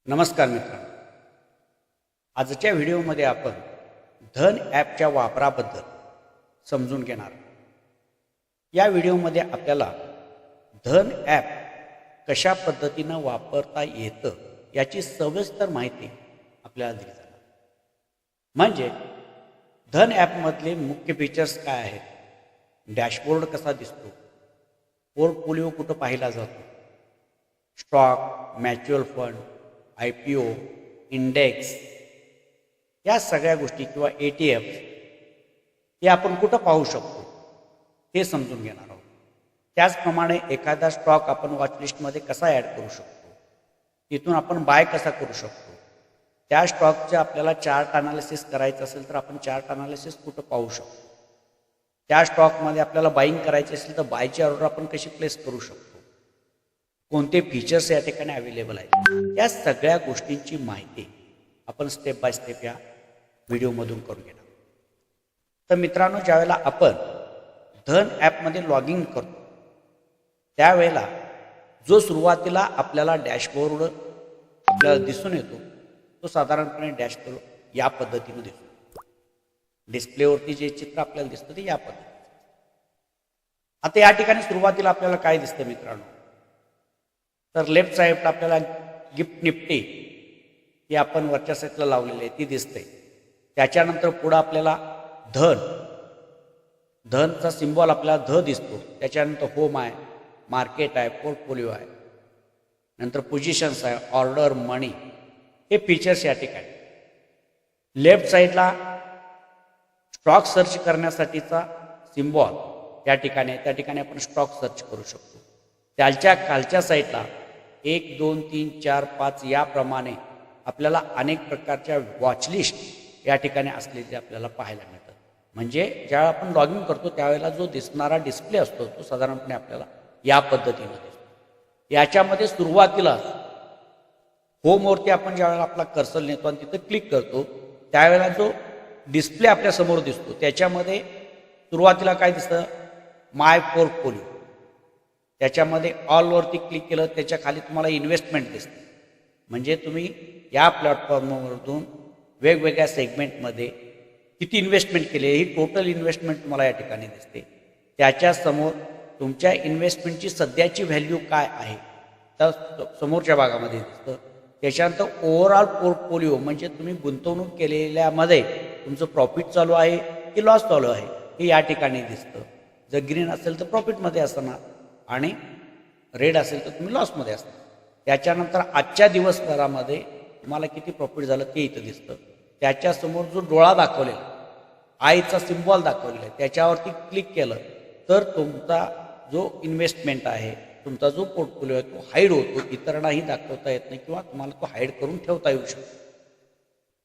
नमस्कार मित्रांनो, आजच्या व्हिडिओमध्ये आपण धन ॲपच्या वापराबद्दल समजून घेणार. या व्हिडिओमध्ये आपल्याला धन ॲप कशा पद्धतीनं वापरता येतं याची सविस्तर माहिती आपल्याला दिली जाणार. म्हणजे धन ॲपमधले मुख्य फीचर्स काय आहेत, डॅशबोर्ड कसा दिसतो, पोर्टफोलिओ कुठं पाहिला जातो, stock, mutual fund, IPO, index, या सगळ्या गोष्टी किंवा ETF हे आपण कुठं पाहू शकतो हे समजून घेणार आहोत. त्याचप्रमाणे एखादा स्टॉक आपण वॉचलिस्टमध्ये कसा ॲड करू शकतो, तिथून आपण बाय कसा करू शकतो, त्या स्टॉकचं आपल्याला चार्ट अनालिसिस करायचं असेल तर आपण चार्ट अनालिसिस कुठं पाहू शकतो, त्या स्टॉकमध्ये आपल्याला बाईंग करायची असेल तर बायची ऑर्डर आपण कशी प्लेस करू शकतो, कोणते फीचर्स या ठिकाणी अवेलेबल आहेत, या सगळ्या गोष्टींची माहिती आपण स्टेप बाय स्टेप या व्हिडिओमधून करून घेणार. तर मित्रांनो, ज्यावेळेला आपण धन ॲपमध्ये लॉग इन करतो त्यावेळेला जो सुरुवातीला आपल्याला डॅशबोर्ड आपल्याला दिसून येतो तो साधारणपणे डॅशबोर्ड या पद्धतीने दिसतो. डिस्प्लेवरती जे चित्र आपल्याला दिसतं ते या पद्धतीने. आता या ठिकाणी सुरुवातीला आपल्याला काय दिसतं मित्रांनो, तर लेफ्ट साईडला आपल्याला गिफ्ट निफ्टी ही आपण वरच्या साईडला लावलेली आहे ती दिसते. त्याच्यानंतर पुढं आपल्याला धनचा सिम्बॉल आपल्याला ध दिसतो. त्याच्यानंतर होम आहे, मार्केट आहे, पोर्टफोलिओ आहे, नंतर पोझिशन्स आहे, ऑर्डर, मनी, हे फीचर्स या ठिकाणी. लेफ्ट साईडला स्टॉक सर्च करण्यासाठीचा सिम्बॉल या ठिकाणी आहे, त्या ठिकाणी आपण स्टॉक सर्च करू शकतो. त्याच्या खालच्या साईडला 1, 2, 3, 4, 5 याप्रमाणे आपल्याला अनेक प्रकारच्या वॉचलिस्ट या ठिकाणी असलेले आपल्याला पाहायला मिळतात. म्हणजे ज्यावेळेला आपण लॉग इन करतो त्यावेळेला जो दिसणारा डिस्प्ले असतो तो साधारणपणे आपल्याला या पद्धतीने दिसतो. याच्यामध्ये सुरुवातीला होमवरती आपण ज्यावेळेला आपला कर्सर नेतो आणि तिथं क्लिक करतो त्यावेळेला जो डिस्प्ले आपल्यासमोर दिसतो त्याच्यामध्ये सुरुवातीला काय दिसतं, माय पोर्टफोलिओ. त्याच्यामध्ये ऑलवरती क्लिक केलं त्याच्या खाली तुम्हाला इन्व्हेस्टमेंट दिसते. म्हणजे तुम्ही या प्लॅटफॉर्मवरून वेगवेगळ्या सेगमेंटमध्ये किती इन्व्हेस्टमेंट केली ही टोटल इन्व्हेस्टमेंट तुम्हाला या ठिकाणी दिसते. त्याच्यासमोर तुमच्या इन्व्हेस्टमेंटची सध्याची व्हॅल्यू काय आहे तर समोरच्या भागामध्ये दिसतं. त्याच्यानंतर ओव्हरऑल पोर्टफोलिओ म्हणजे तुम्ही गुंतवणूक केलेल्यामध्ये तुमचं प्रॉफिट चालू आहे की लॉस चालू आहे हे या ठिकाणी दिसतं. जर ग्रीन असेल तर प्रॉफिटमध्ये असणार आणि रेड असेल तर तुम्ही लॉसमध्ये असता. त्याच्यानंतर आजच्या दिवसभरामध्ये तुम्हाला किती प्रॉफिट झालं ते इथं दिसतं. त्याच्यासमोर जो डोळा दाखवलेला, आयचा सिम्बॉल दाखवलेला आहे, त्याच्यावरती क्लिक केलं तर तुमचा जो इन्व्हेस्टमेंट आहे, तुमचा जो पोर्टफोलिओ आहे तो हाईड होतो. इतरांनाही दाखवता येत नाही किंवा तुम्हाला तो हाईड करून ठेवता येऊ शकतो.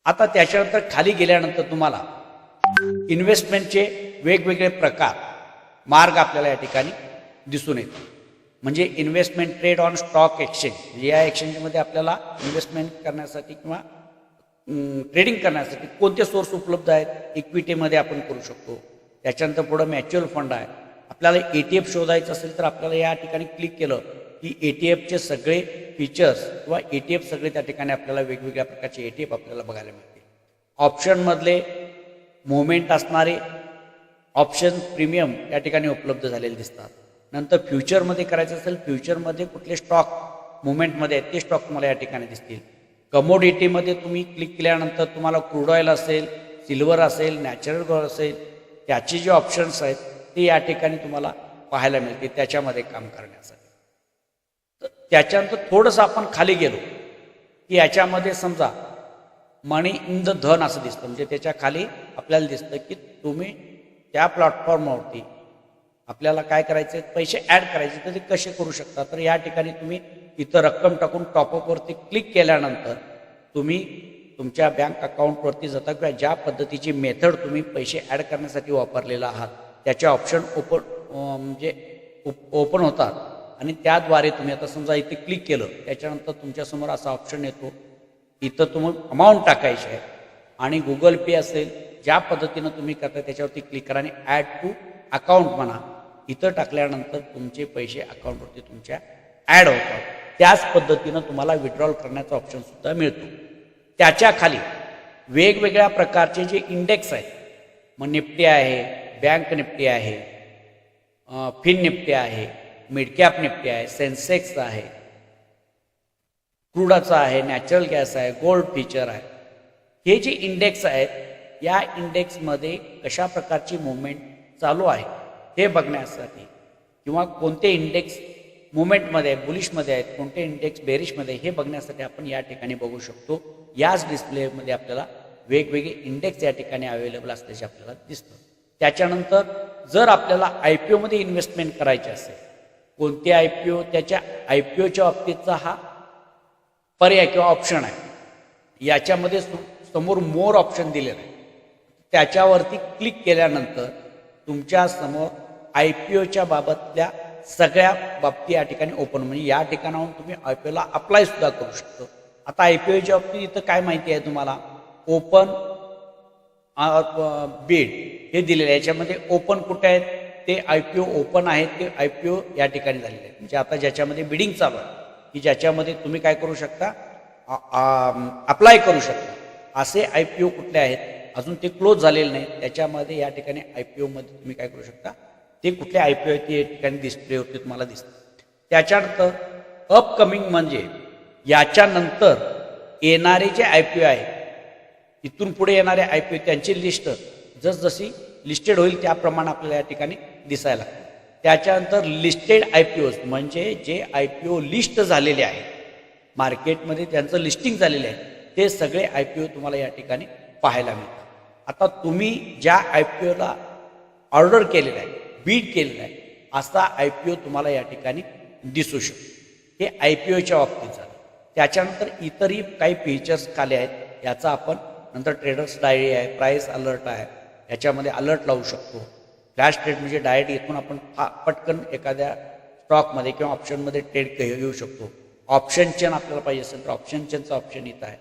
आता त्याच्यानंतर खाली गेल्यानंतर तुम्हाला इन्व्हेस्टमेंटचे वेगवेगळे प्रकार, मार्ग आपल्याला या ठिकाणी दिसून येतो. म्हणजे investment trade on stock exchange, म्हणजे या एक्सचेंजमध्ये आपल्याला इन्व्हेस्टमेंट करण्यासाठी किंवा ट्रेडिंग करण्यासाठी कोणते सोर्स उपलब्ध आहेत, इक्विटीमध्ये आपण करू शकतो. त्याच्यानंतर पुढं म्युच्युअल फंड आहे. आपल्याला ETF शोधायचं असेल तर आपल्याला या ठिकाणी क्लिक केलं की ETFचे सगळे फीचर्स किंवा ETF सगळे त्या ठिकाणी आपल्याला वेगवेगळ्या प्रकारचे ETF आपल्याला बघायला मिळते. ऑप्शनमधले मुवमेंट असणारे ऑप्शन प्रीमियम या ठिकाणी उपलब्ध झालेले दिसतात. नंतर फ्युचरमध्ये करायचं असेल, फ्युचरमध्ये कुठले स्टॉक मुवमेंटमध्ये आहेत ते स्टॉक तुम्हाला या ठिकाणी दिसतील. कमोडिटीमध्ये तुम्ही क्लिक केल्यानंतर तुम्हाला क्रूड ऑईल असेल, सिल्वर असेल, नॅचरल गॅस असेल, त्याचे जे ऑप्शन्स आहेत ते या ठिकाणी तुम्हाला पाहायला मिळते त्याच्यामध्ये काम करण्यासाठी. तर त्याच्यानंतर थोडंसं आपण खाली गेलो की याच्यामध्ये समजा मनी इन द धन असं दिसतं. म्हणजे त्याच्या खाली आपल्याला दिसतं की तुम्ही त्या प्लॅटफॉर्मवरती आपल्याला काय करायचं आहे, पैसे ॲड करायचे तर ते कसे करू शकता. तर या ठिकाणी तुम्ही इथं रक्कम टाकून टॉपअपवरती क्लिक केल्यानंतर तुम्ही तुमच्या बँक अकाउंटवरती जाता किंवा ज्या पद्धतीची मेथड तुम्ही पैसे ॲड करण्यासाठी वापरलेला आहात त्याचे ऑप्शन ओपन होतात आणि त्याद्वारे तुम्ही आता समजा इथे क्लिक केलं त्याच्यानंतर तुमच्यासमोर असा ऑप्शन येतो. इथं तुम्ही अमाऊंट टाकायची आहे आणि गुगल पे असेल ज्या पद्धतीनं तुम्ही करता त्याच्यावरती क्लिक करा आणि ॲड टू अकाउंट म्हणा. इथं टाकल्यानंतर तुमचे पैसे अकाउंटवरती तुमच्या ॲड होतात. त्याच पद्धतीनं तुम्हाला विड्रॉल करण्याचा ऑप्शनसुद्धा मिळतो. त्याच्या खाली वेगवेगळ्या प्रकारचे जे इंडेक्स आहेत, मग निफ्टी आहे, बँक निफ्टी आहे, फिन निफ्टी आहे, मिड कॅप निफ्टी आहे, सेन्सेक्स आहे, क्रूडाचा आहे, नॅचरल गॅस आहे, गोल्ड फ्युचर आहे. हे जे इंडेक्स आहेत या इंडेक्समध्ये कशा प्रकारची मुवमेंट चालू आहे हे बघण्यासाठी किंवा कोणते इंडेक्स मुवमेंटमध्ये बुलिशमध्ये आहेत, कोणते इंडेक्स बेरिशमध्ये, हे बघण्यासाठी आपण या ठिकाणी बघू शकतो. याच डिस्प्लेमध्ये आपल्याला वेगवेगळे इंडेक्स या ठिकाणी अवेलेबल असल्याचे आपल्याला दिसतं. त्याच्यानंतर जर आपल्याला आय पी ओमध्ये इन्व्हेस्टमेंट करायची असेल, कोणते आय पी ओ, त्याच्या आय पी ओच्या बाबतीतचा हा पर्याय किंवा ऑप्शन आहे. याच्यामध्ये समोर मोर ऑप्शन दिलेलं आहे. त्याच्यावरती क्लिक केल्यानंतर तुमच्या समोर आय पी ओच्या बाबतल्या सगळ्या बाबती या ठिकाणी ओपन, म्हणजे या ठिकाणाहून तुम्ही आय पी ओला अप्लाय सुद्धा करू शकतो. आता आय पी ओच्या बाबतीत इथं काय माहिती आहे तुम्हाला, ओपन बीड हे दिलेलं आहे. याच्यामध्ये ओपन कुठे आहेत, ते आय पी ओ ओपन आहेत, ते आय पी ओ या ठिकाणी झालेले आहेत. म्हणजे आता ज्याच्यामध्ये बिडिंग चालू आहे की ज्याच्यामध्ये तुम्ही काय करू शकता, अप्लाय करू शकता, असे आय पी ओ कुठले आहेत, अजून ते क्लोज झालेले नाही, त्याच्यामध्ये या ठिकाणी आय पी ओमध्ये तुम्ही काय करू शकता, ते कुठले आय पी ओ आहेत ते या ठिकाणी डिस्प्लेवरती तुम्हाला दिसतं. त्याच्यानंतर अपकमिंग म्हणजे याच्यानंतर येणारे जे आय पी ओ आहेत, इथून पुढे येणारे आय पी ओ त्यांची लिस्ट जसजशी लिस्टेड होईल त्याप्रमाणे आपल्याला या ठिकाणी दिसायला लागते. त्याच्यानंतर लिस्टेड आय पी ओज म्हणजे जे आय पी ओ लिस्ट झालेले आहेत मार्केटमध्ये, त्यांचं लिस्टिंग झालेलं आहे, ते सगळे आय पी ओ तुम्हाला या ठिकाणी पाहायला मिळतात. आता तुम्ही ज्या आय पी ओला ऑर्डर केलेला आहे, बीड केलेला आहे, असा आय पी ओ तुम्हाला या ठिकाणी दिसू शकतो. हे आय पी ओच्या बाबतीत झालं. त्याच्यानंतर इतरही काही फीचर्स खाले आहेत, याचा आपण नंतर ट्रेडर्स डायरी आहे, प्राइस अलर्ट आहे, याच्यामध्ये अलर्ट लावू शकतो. फ्लॅश ट्रेड म्हणजे डायरेक्ट इथून आपण पटकन एखाद्या स्टॉकमध्ये किंवा ऑप्शनमध्ये ट्रेड घेऊ शकतो. ऑप्शन चेन आपल्याला पाहिजे असेल तर ऑप्शन चेनचा ऑप्शन इथं आहे.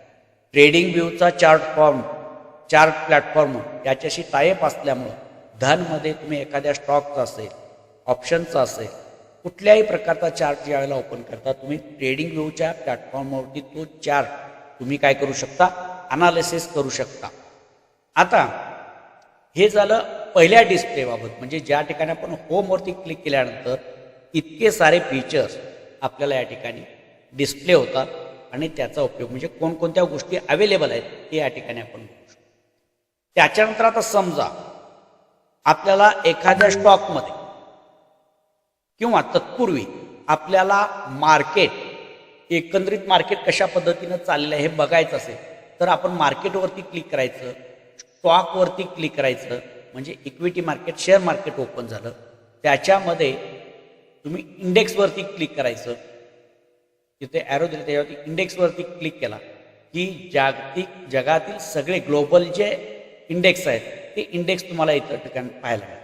ट्रेडिंग व्ह्यूचा चार्ट प्लॅटफॉर्म याच्याशी टायअप असल्यामुळं धनमध्ये तुम्ही एखाद्या स्टॉकचा असेल, ऑप्शनचा असेल, कुठल्याही प्रकारचा चार्ट ज्या वेळेला ओपन करता तुम्ही ट्रेडिंग व्ह्यूच्या प्लॅटफॉर्मवरती तो चार्ट तुम्ही काय करू शकता, अनालिसिस करू शकता. आता हे झालं पहिल्या डिस्प्लेबाबत, म्हणजे ज्या ठिकाणी आपण होमवरती क्लिक केल्यानंतर इतके सारे फीचर्स आपल्याला या ठिकाणी डिस्प्ले होतात आणि त्याचा उपयोग म्हणजे कोणकोणत्या गोष्टी अवेलेबल आहेत हे या ठिकाणी आपण बघू शकतो. त्याच्यानंतर आता समजा आपल्याला एखाद्या स्टॉकमध्ये किंवा तत्पूर्वी आपल्याला मार्केट, एकंदरीत मार्केट कशा पद्धतीनं चाललेलं आहे हे बघायचं असेल तर आपण मार्केटवरती क्लिक करायचं, स्टॉकवरती क्लिक करायचं, म्हणजे equity market, share market open झालं. त्याच्यामध्ये तुम्ही इंडेक्सवरती क्लिक करायचं, तिथे ॲरो दिले त्याच्यावरती इंडेक्सवरती क्लिक केला की जगातील सगळे ग्लोबल जे इंडेक्स आहेत ते इंडेक्स तुम्हाला इतर ठिकाणी पाहायला मिळेल.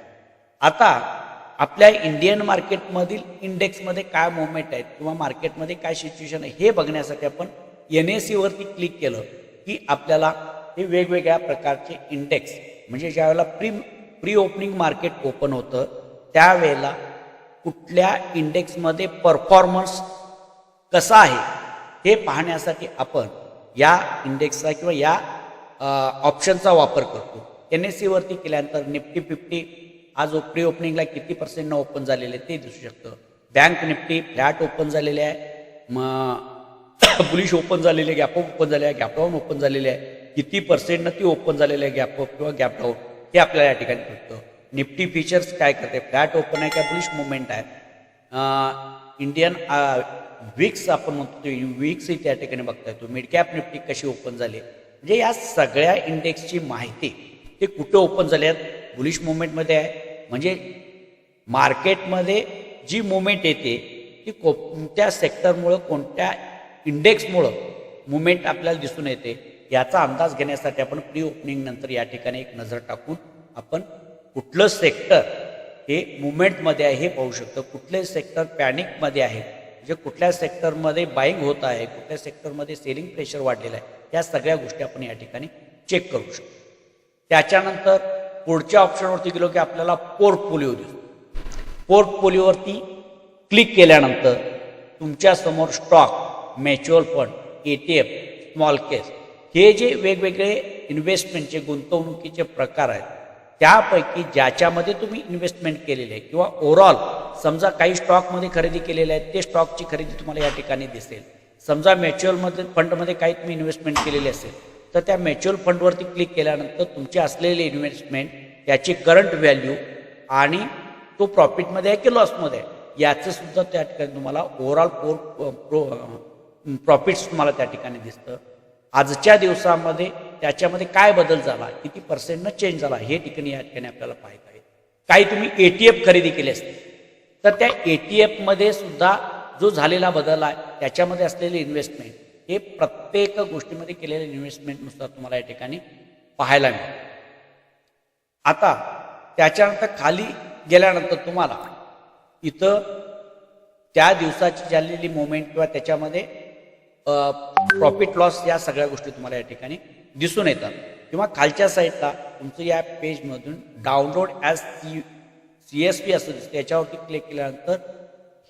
आता आपल्या इंडियन मार्केटमधील इंडेक्समध्ये काय मुवमेंट आहेत किंवा मार्केटमध्ये काय सिच्युएशन आहे हे बघण्यासाठी आपण NSEवरती क्लिक केलं की आपल्याला हे वेगवेगळ्या प्रकारचे इंडेक्स, म्हणजे ज्यावेळेला प्री ओपनिंग मार्केट ओपन होतं त्यावेळेला कुठल्या इंडेक्समध्ये परफॉर्मन्स कसा आहे हे पाहण्यासाठी आपण या इंडेक्सचा किंवा या ऑप्शनचा वापर करतो. NSEवरती केल्यानंतर निफ्टी 50 आज प्री ओपनिंगला किती % ओपन झालेले ते दिसू शकतं. बँक निफ्टी फ्लॅट ओपन झालेले आहे, मग बुलिश ओपन झालेले, गॅपअप ओपन झाले आहे, गॅपडाऊन ओपन झालेले आहे, किती % ती ओपन झालेले आहे गॅपअप किंवा गॅपडाऊन हे आपल्याला या ठिकाणी कळतं. निफ्टी फीचर्स काय करते, फ्लॅट ओपन आहे का बुलिश मुवमेंट आहे. इंडियन विक्स आपण म्हणतो विक्स त्या ठिकाणी बघता येतो. मिड कॅप निफ्टी कशी ओपन झाली, म्हणजे या सगळ्या इंडेक्सची माहिती ते कुठे ओपन झाले आहेत, बुलिश मुवमेंटमध्ये आहे म्हणजे मार्केटमध्ये जी मुवमेंट येते ती कोणत्या सेक्टरमुळं, कोणत्या इंडेक्समुळं मुवमेंट आपल्याला दिसून येते याचा अंदाज घेण्यासाठी आपण प्री ओपनिंग नंतर या ठिकाणी एक नजर टाकून आपण कुठलं सेक्टर हे मुवमेंटमध्ये आहे हे पाहू शकतो. कुठले सेक्टर पॅनिकमध्ये आहे, म्हणजे कुठल्या सेक्टरमध्ये बाईंग होत आहे, कुठल्या सेक्टरमध्ये सेलिंग प्रेशर वाढलेलं आहे, या सगळ्या गोष्टी आपण या ठिकाणी चेक करू शकतो. त्याच्यानंतर पुढच्या ऑप्शनवरती गेलो की आपल्याला पोर्टफोलिओ दिसतो. पोर्टफोलिओवरती क्लिक केल्यानंतर तुमच्यासमोर stock, mutual fund, ETF, small case हे जे वेगवेगळे इन्व्हेस्टमेंटचे गुंतवणुकीचे प्रकार आहेत त्यापैकी ज्याच्यामध्ये तुम्ही इन्व्हेस्टमेंट केलेले आहे किंवा ओव्हरऑल समजा काही स्टॉकमध्ये खरेदी केलेले आहेत ते स्टॉकची खरेदी तुम्हाला या ठिकाणी दिसेल. समजा म्युच्युअलमध्ये फंडमध्ये काही तुम्ही इन्व्हेस्टमेंट केलेली असेल तर त्या म्युच्युअल फंडवरती क्लिक केल्यानंतर तुमचे असलेले इन्व्हेस्टमेंट त्याची करंट व्हॅल्यू आणि तो प्रॉफिटमध्ये आहे की लॉसमध्ये आहे याचं सुद्धा त्या ठिकाणी तुम्हाला ओव्हरऑल प्रॉफिट्स तुम्हाला त्या ठिकाणी दिसतं. आजच्या दिवसामध्ये त्याच्यामध्ये काय बदल झाला, किती पर्सेंटनं चेंज झाला हे ठिकाणी या ठिकाणी आपल्याला पाहायचं आहे. काही तुम्ही ETF खरेदी केली असते तर त्या ETFमध्ये सुद्धा जो झालेला बदल आहे त्याच्यामध्ये असलेले इन्व्हेस्टमेंट हे प्रत्येक गोष्टीमध्ये केलेल्या इन्व्हेस्टमेंटनुसार तुम्हाला या ठिकाणी पाहायला मिळेल. आता त्याच्यानंतर खाली गेल्यानंतर तुम्हाला इथं त्या दिवसाची झालेली मुवमेंट किंवा त्याच्यामध्ये प्रॉफिट लॉस या सगळ्या गोष्टी तुम्हाला या ठिकाणी दिसून येतात. किंवा खालच्या साईडला तुमचं या पेजमधून डाउनलोड ॲज CSV असं दिसतं त्याच्यावरती क्लिक केल्यानंतर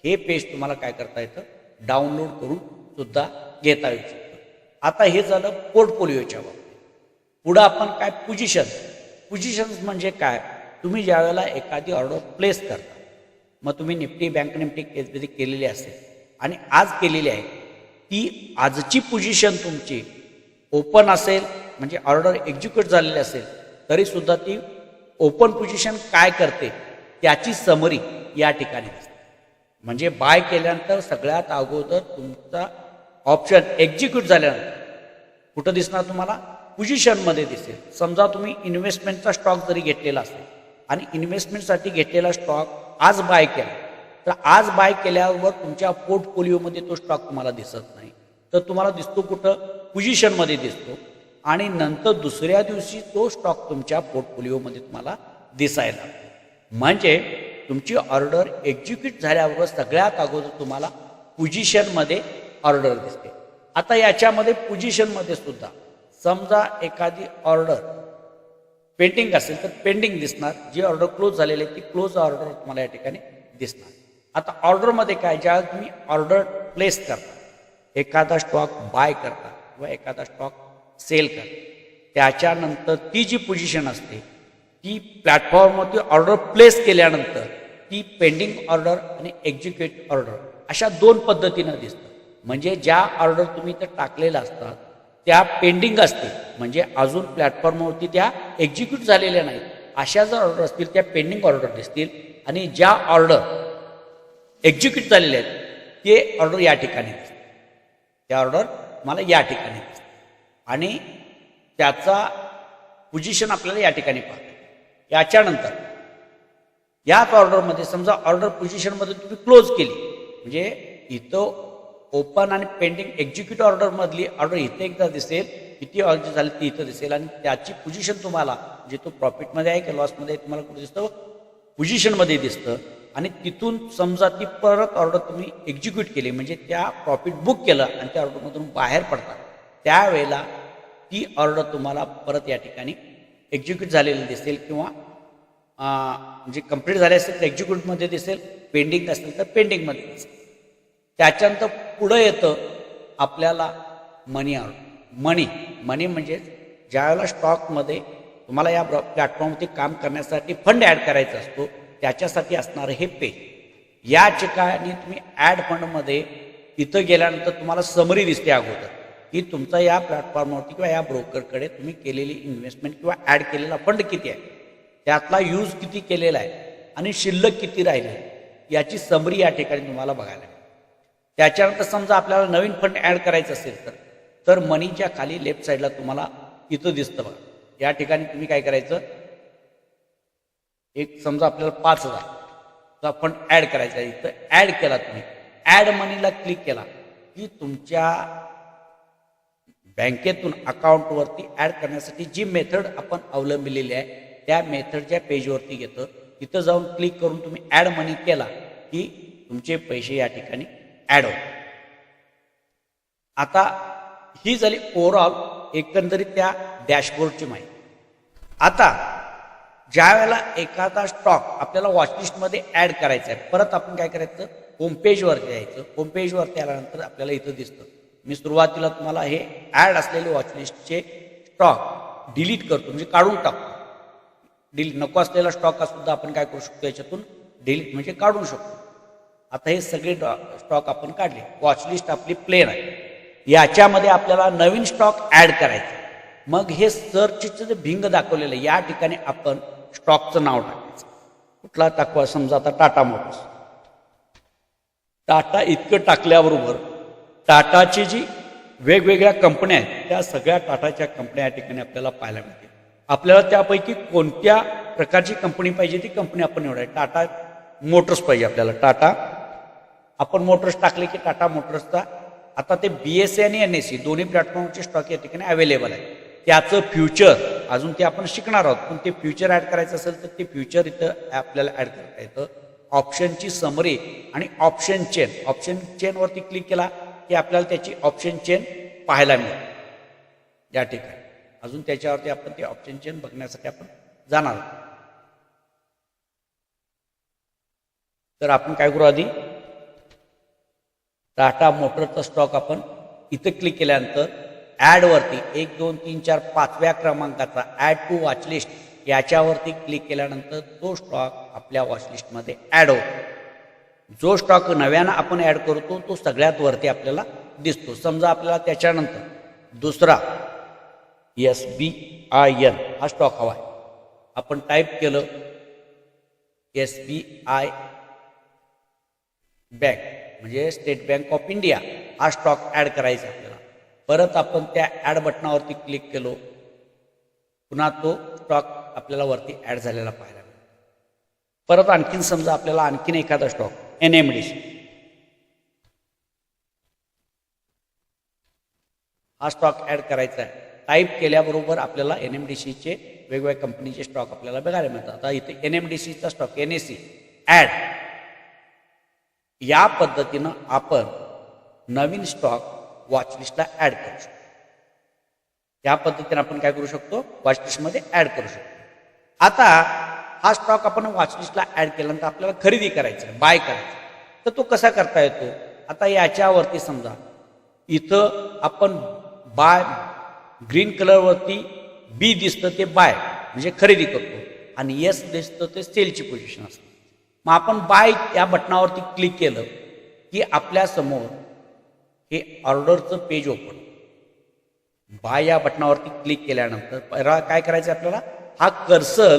हे पेज तुम्हाला काय करता येतं डाउनलोड करून सुद्धा घेता येऊ शकतं. आता हे झालं पोर्टफोलिओच्या बाबतीत. पुढं आपण काय पोझिशन्स म्हणजे काय, तुम्ही ज्यावेळेला एखादी ऑर्डर प्लेस करता मग तुम्ही निफ्टी बँक निफ्टी केसमध्ये केलेली असेल आणि आज केलेली आहे ती आजची पोझिशन तुमची ओपन असेल म्हणजे ऑर्डर एक्झिक्यूट झालेली असेल तरीसुद्धा ती ओपन पोझिशन काय करते त्याची समरी या ठिकाणी दिसते. म्हणजे बाय केल्यानंतर सगळ्यात अगोदर तुमचा ऑप्शन एक्झिक्यूट झाल्यानंतर कुठं दिसणार तुम्हाला पोझिशनमध्ये दिसेल. समजा तुम्ही इन्व्हेस्टमेंटचा स्टॉक जरी घेतलेला असेल आणि इन्व्हेस्टमेंटसाठी घेतलेला स्टॉक आज बाय केला तर आज बाय केल्यावर तुमच्या पोर्टफोलिओमध्ये तो स्टॉक तुम्हाला दिसत नाही तर तुम्हाला दिसतो कुठं पोझिशनमध्ये दिसतो आणि नंतर दुसऱ्या दिवशी तो स्टॉक तुमच्या पोर्टफोलिओमध्ये तुम्हाला दिसायला लागतो. म्हणजे तुमची ऑर्डर एक्झिक्यूट झाल्यावर सगळ्यात अगोदर तुम्हाला पोझिशनमध्ये ऑर्डर दिसते. आता याच्यामध्ये पोझिशनमध्ये सुद्धा समजा एखादी ऑर्डर पेंडिंग असेल तर पेंडिंग दिसणार, जी ऑर्डर क्लोज झालेली आहे ती क्लोज ऑर्डर तुम्हाला या ठिकाणी दिसणार. आता ऑर्डरमध्ये काय, ज्या तुम्ही ऑर्डर प्लेस करता एखादा स्टॉक बाय करता किंवा एखादा स्टॉक सेल करता त्याच्यानंतर ती जी पोझिशन असते ती प्लॅटफॉर्मवरती ऑर्डर प्लेस केल्यानंतर ती पेंडिंग ऑर्डर आणि एक्झिक्यूट ऑर्डर अशा दोन पद्धतीनं दिसतं. म्हणजे ज्या ऑर्डर तुम्ही तर टाकलेल्या असतात त्या पेंडिंग असतील म्हणजे अजून प्लॅटफॉर्मवरती त्या एक्झिक्यूट झालेल्या नाहीत अशा जर ऑर्डर असतील त्या पेंडिंग ऑर्डर दिसतील आणि ज्या ऑर्डर एक्झिक्यूट झालेल्या आहेत ते ऑर्डर या ठिकाणी दिसतात. त्या ऑर्डर मला या ठिकाणी दिसतात आणि त्याचा पोझिशन आपल्याला या ठिकाणी पाहता. याच्यानंतर याच ऑर्डरमध्ये समजा ऑर्डर पोझिशनमध्ये तुम्ही क्लोज केली म्हणजे इथं ओपन आणि पेंडिंग एक्झिक्यूट ऑर्डरमधली ऑर्डर इथे एकदा दिसेल, किती ऑर्डर झाली ती इथं दिसेल आणि त्याची पोझिशन तुम्हाला म्हणजे तो प्रॉफिटमध्ये आहे की लॉसमध्ये तुम्हाला कुठे दिसतं पोझिशनमध्ये दिसतं. आणि तिथून समजा ती परत ऑर्डर तुम्ही एक्झिक्यूट केली म्हणजे त्या प्रॉफिट बुक केलं आणि त्या ऑर्डरमधून बाहेर पडतात त्यावेळेला ती ऑर्डर तुम्हाला परत या ठिकाणी एक्झिक्यूट झालेली दिसेल किंवा म्हणजे कंप्लीट झाले असेल तर एक्झिक्यूटमध्ये दिसेल, पेंडिंग असेल तर पेंडिंगमध्ये दिसेल. त्याच्यानंतर पुढं येतं आपल्याला मनी ऑर्डर. मनी म्हणजे ज्यावेळेला स्टॉकमध्ये तुम्हाला या प्लॅटफॉर्मवरती काम करण्यासाठी फंड ॲड करायचा असतो त्याच्यासाठी असणारं हे पेज. या ठिकाणी तुम्ही ॲड फंडमध्ये इथं गेल्यानंतर तुम्हाला समरी दिसते अगोदर की तुमचा या प्लॅटफॉर्मवरती किंवा या ब्रोकरकडे तुम्ही केलेली इन्व्हेस्टमेंट किंवा ॲड केलेला फंड किती आहे, त्यातला यूज किती केलेला आहे आणि शिल्लक किती राहिली याची समरी या ठिकाणी तुम्हाला बघायला मिळेल. त्याच्यानंतर समजा आपल्याला नवीन फंड ॲड करायचं असेल तर मनीच्या खाली लेफ्ट साईडला तुम्हाला इथं दिसतं बघा. या ठिकाणी तुम्ही काय करायचं, एक समजा आपल्याला 5,000 फंड ॲड करायचा आहे, इथं ॲड केला तुम्ही, ॲड मनीला क्लिक केला की तुमच्या बँकेतून अकाउंटवरती ॲड करण्यासाठी जी मेथड आपण अवलंबिलेली आहे त्या मेथडच्या पेजवरती घेतं. तिथं जाऊन क्लिक करून तुम्ही ॲड मनी केला की तुमचे पैसे या ठिकाणी ॲड होतात. आता ही झाली ओव्हरऑल एकंदरीत त्या डॅशबोर्डची माहिती. आता ज्या वेळेला एखादा स्टॉक आपल्याला वॉचलिस्टमध्ये ॲड करायचा आहे परत आपण काय करायचं होम पेजवरती यायचं. होम पेजवरती आल्यानंतर आपल्याला इथं दिसतं. मी सुरुवातीला तुम्हाला हे ॲड असलेले वॉचलिस्टचे स्टॉक डिलीट करतो, म्हणजे काढून टाकतो. नको असलेला स्टॉक सुद्धा आपण काय करू शकतो, याच्यातून डिलीट म्हणजे काढून शकतो. आता हे सगळे स्टॉक आपण काढले. वॉचलिस्ट आपली प्लेन आहे. याच्यामध्ये आपल्याला नवीन स्टॉक ॲड करायचा. मग हे सर्चचं जे भिंग दाखवलेलं आहे, या ठिकाणी आपण स्टॉकचं नाव टाकायचं. कुठला टाकवा, समजा आता टाटा मोटर्स. टाटा इतकं टाकल्याबरोबर टाटाची जी वेगवेगळ्या कंपन्या आहेत, त्या सगळ्या टाटाच्या कंपन्या या ठिकाणी आपल्याला पाहायला मिळतील. आपल्याला त्यापैकी कोणत्या प्रकारची कंपनी पाहिजे ती कंपनी आपण निवडायची. टाटा मोटर्स पाहिजे आपल्याला. टाटा आपण मोटर्स टाकले की टाटा मोटर्सचा आता ते BSE आणि NSE दोन्ही प्लॅटफॉर्मचे स्टॉक या ठिकाणी अवेलेबल आहे. त्याचं फ्युचर अजून ते आपण शिकणार आहोत, पण ते फ्युचर ॲड करायचं असेल तर ते फ्युचर इथं आपल्याला ॲड करता येतं. ऑप्शनची समरी आणि ऑप्शन चेन. ऑप्शन चेनवरती क्लिक केला की आपल्याला त्याची ऑप्शन चेन पाहायला मिळेल या ठिकाणी. अजून त्याच्यावरती आपण ते ऑप्शन चेन बघण्यासाठी आपण जाणार आहोत. तर आपण काय करू, आधी टाटा मोटरचा स्टॉक आपण इथं क्लिक केल्यानंतर ॲडवरती 1 2 3 4 5व्या क्रमांकाचा ॲड टू वॉचलिस्ट याच्यावरती क्लिक केल्यानंतर तो स्टॉक आपल्या वॉचलिस्टमध्ये ॲड होतो. जो स्टॉक नव्यानं आपण ॲड करतो तो सगळ्यात वरती आपल्याला दिसतो. समजा आपल्याला त्याच्यानंतर दुसरा SBIN हा स्टॉक हवा आहे. आपण टाईप केलं SBI बँक म्हणजे स्टेट बँक ऑफ इंडिया हा स्टॉक ॲड करायचा आपल्याला. परत आपण त्या ॲड बटनावरती क्लिक केलो, पुन्हा तो स्टॉक आपल्याला वरती ॲड झालेला पाहायला मिळतो. परत आणखीन समजा आपल्याला आणखीन एखादा स्टॉक NMDC हा स्टॉक ॲड करायचा आहे. टाईप केल्याबरोबर आपल्याला NMDCचे वेगवेगळ्या कंपनीचे स्टॉक आपल्याला बघायला मिळतात. आता इथे NMDCचा स्टॉक NSE ॲड. या पद्धतीनं आपण नवीन स्टॉक वॉचलिस्टला ॲड करू शकतो. या पद्धतीने आपण काय करू शकतो, वॉचलिस्टमध्ये ॲड करू शकतो. आता हा स्टॉक आपण वॉचलिस्टला ॲड केल्यानंतर आपल्याला खरेदी करायचं आहे, बाय करायचं. तर तो कसा करता येतो, आता याच्यावरती समजा इथं आपण बाय ग्रीन कलरवरती B दिसतं ते बाय म्हणजे खरेदी करतो आणि S दिसतं ते सेलची पोझिशन असते. मग आपण बाय या बटनावरती क्लिक केलं की आपल्यासमोर हे ऑर्डरचं पेज ओपन. बाय या बटनावरती क्लिक केल्यानंतर काय करायचं आपल्याला, हा कर्सर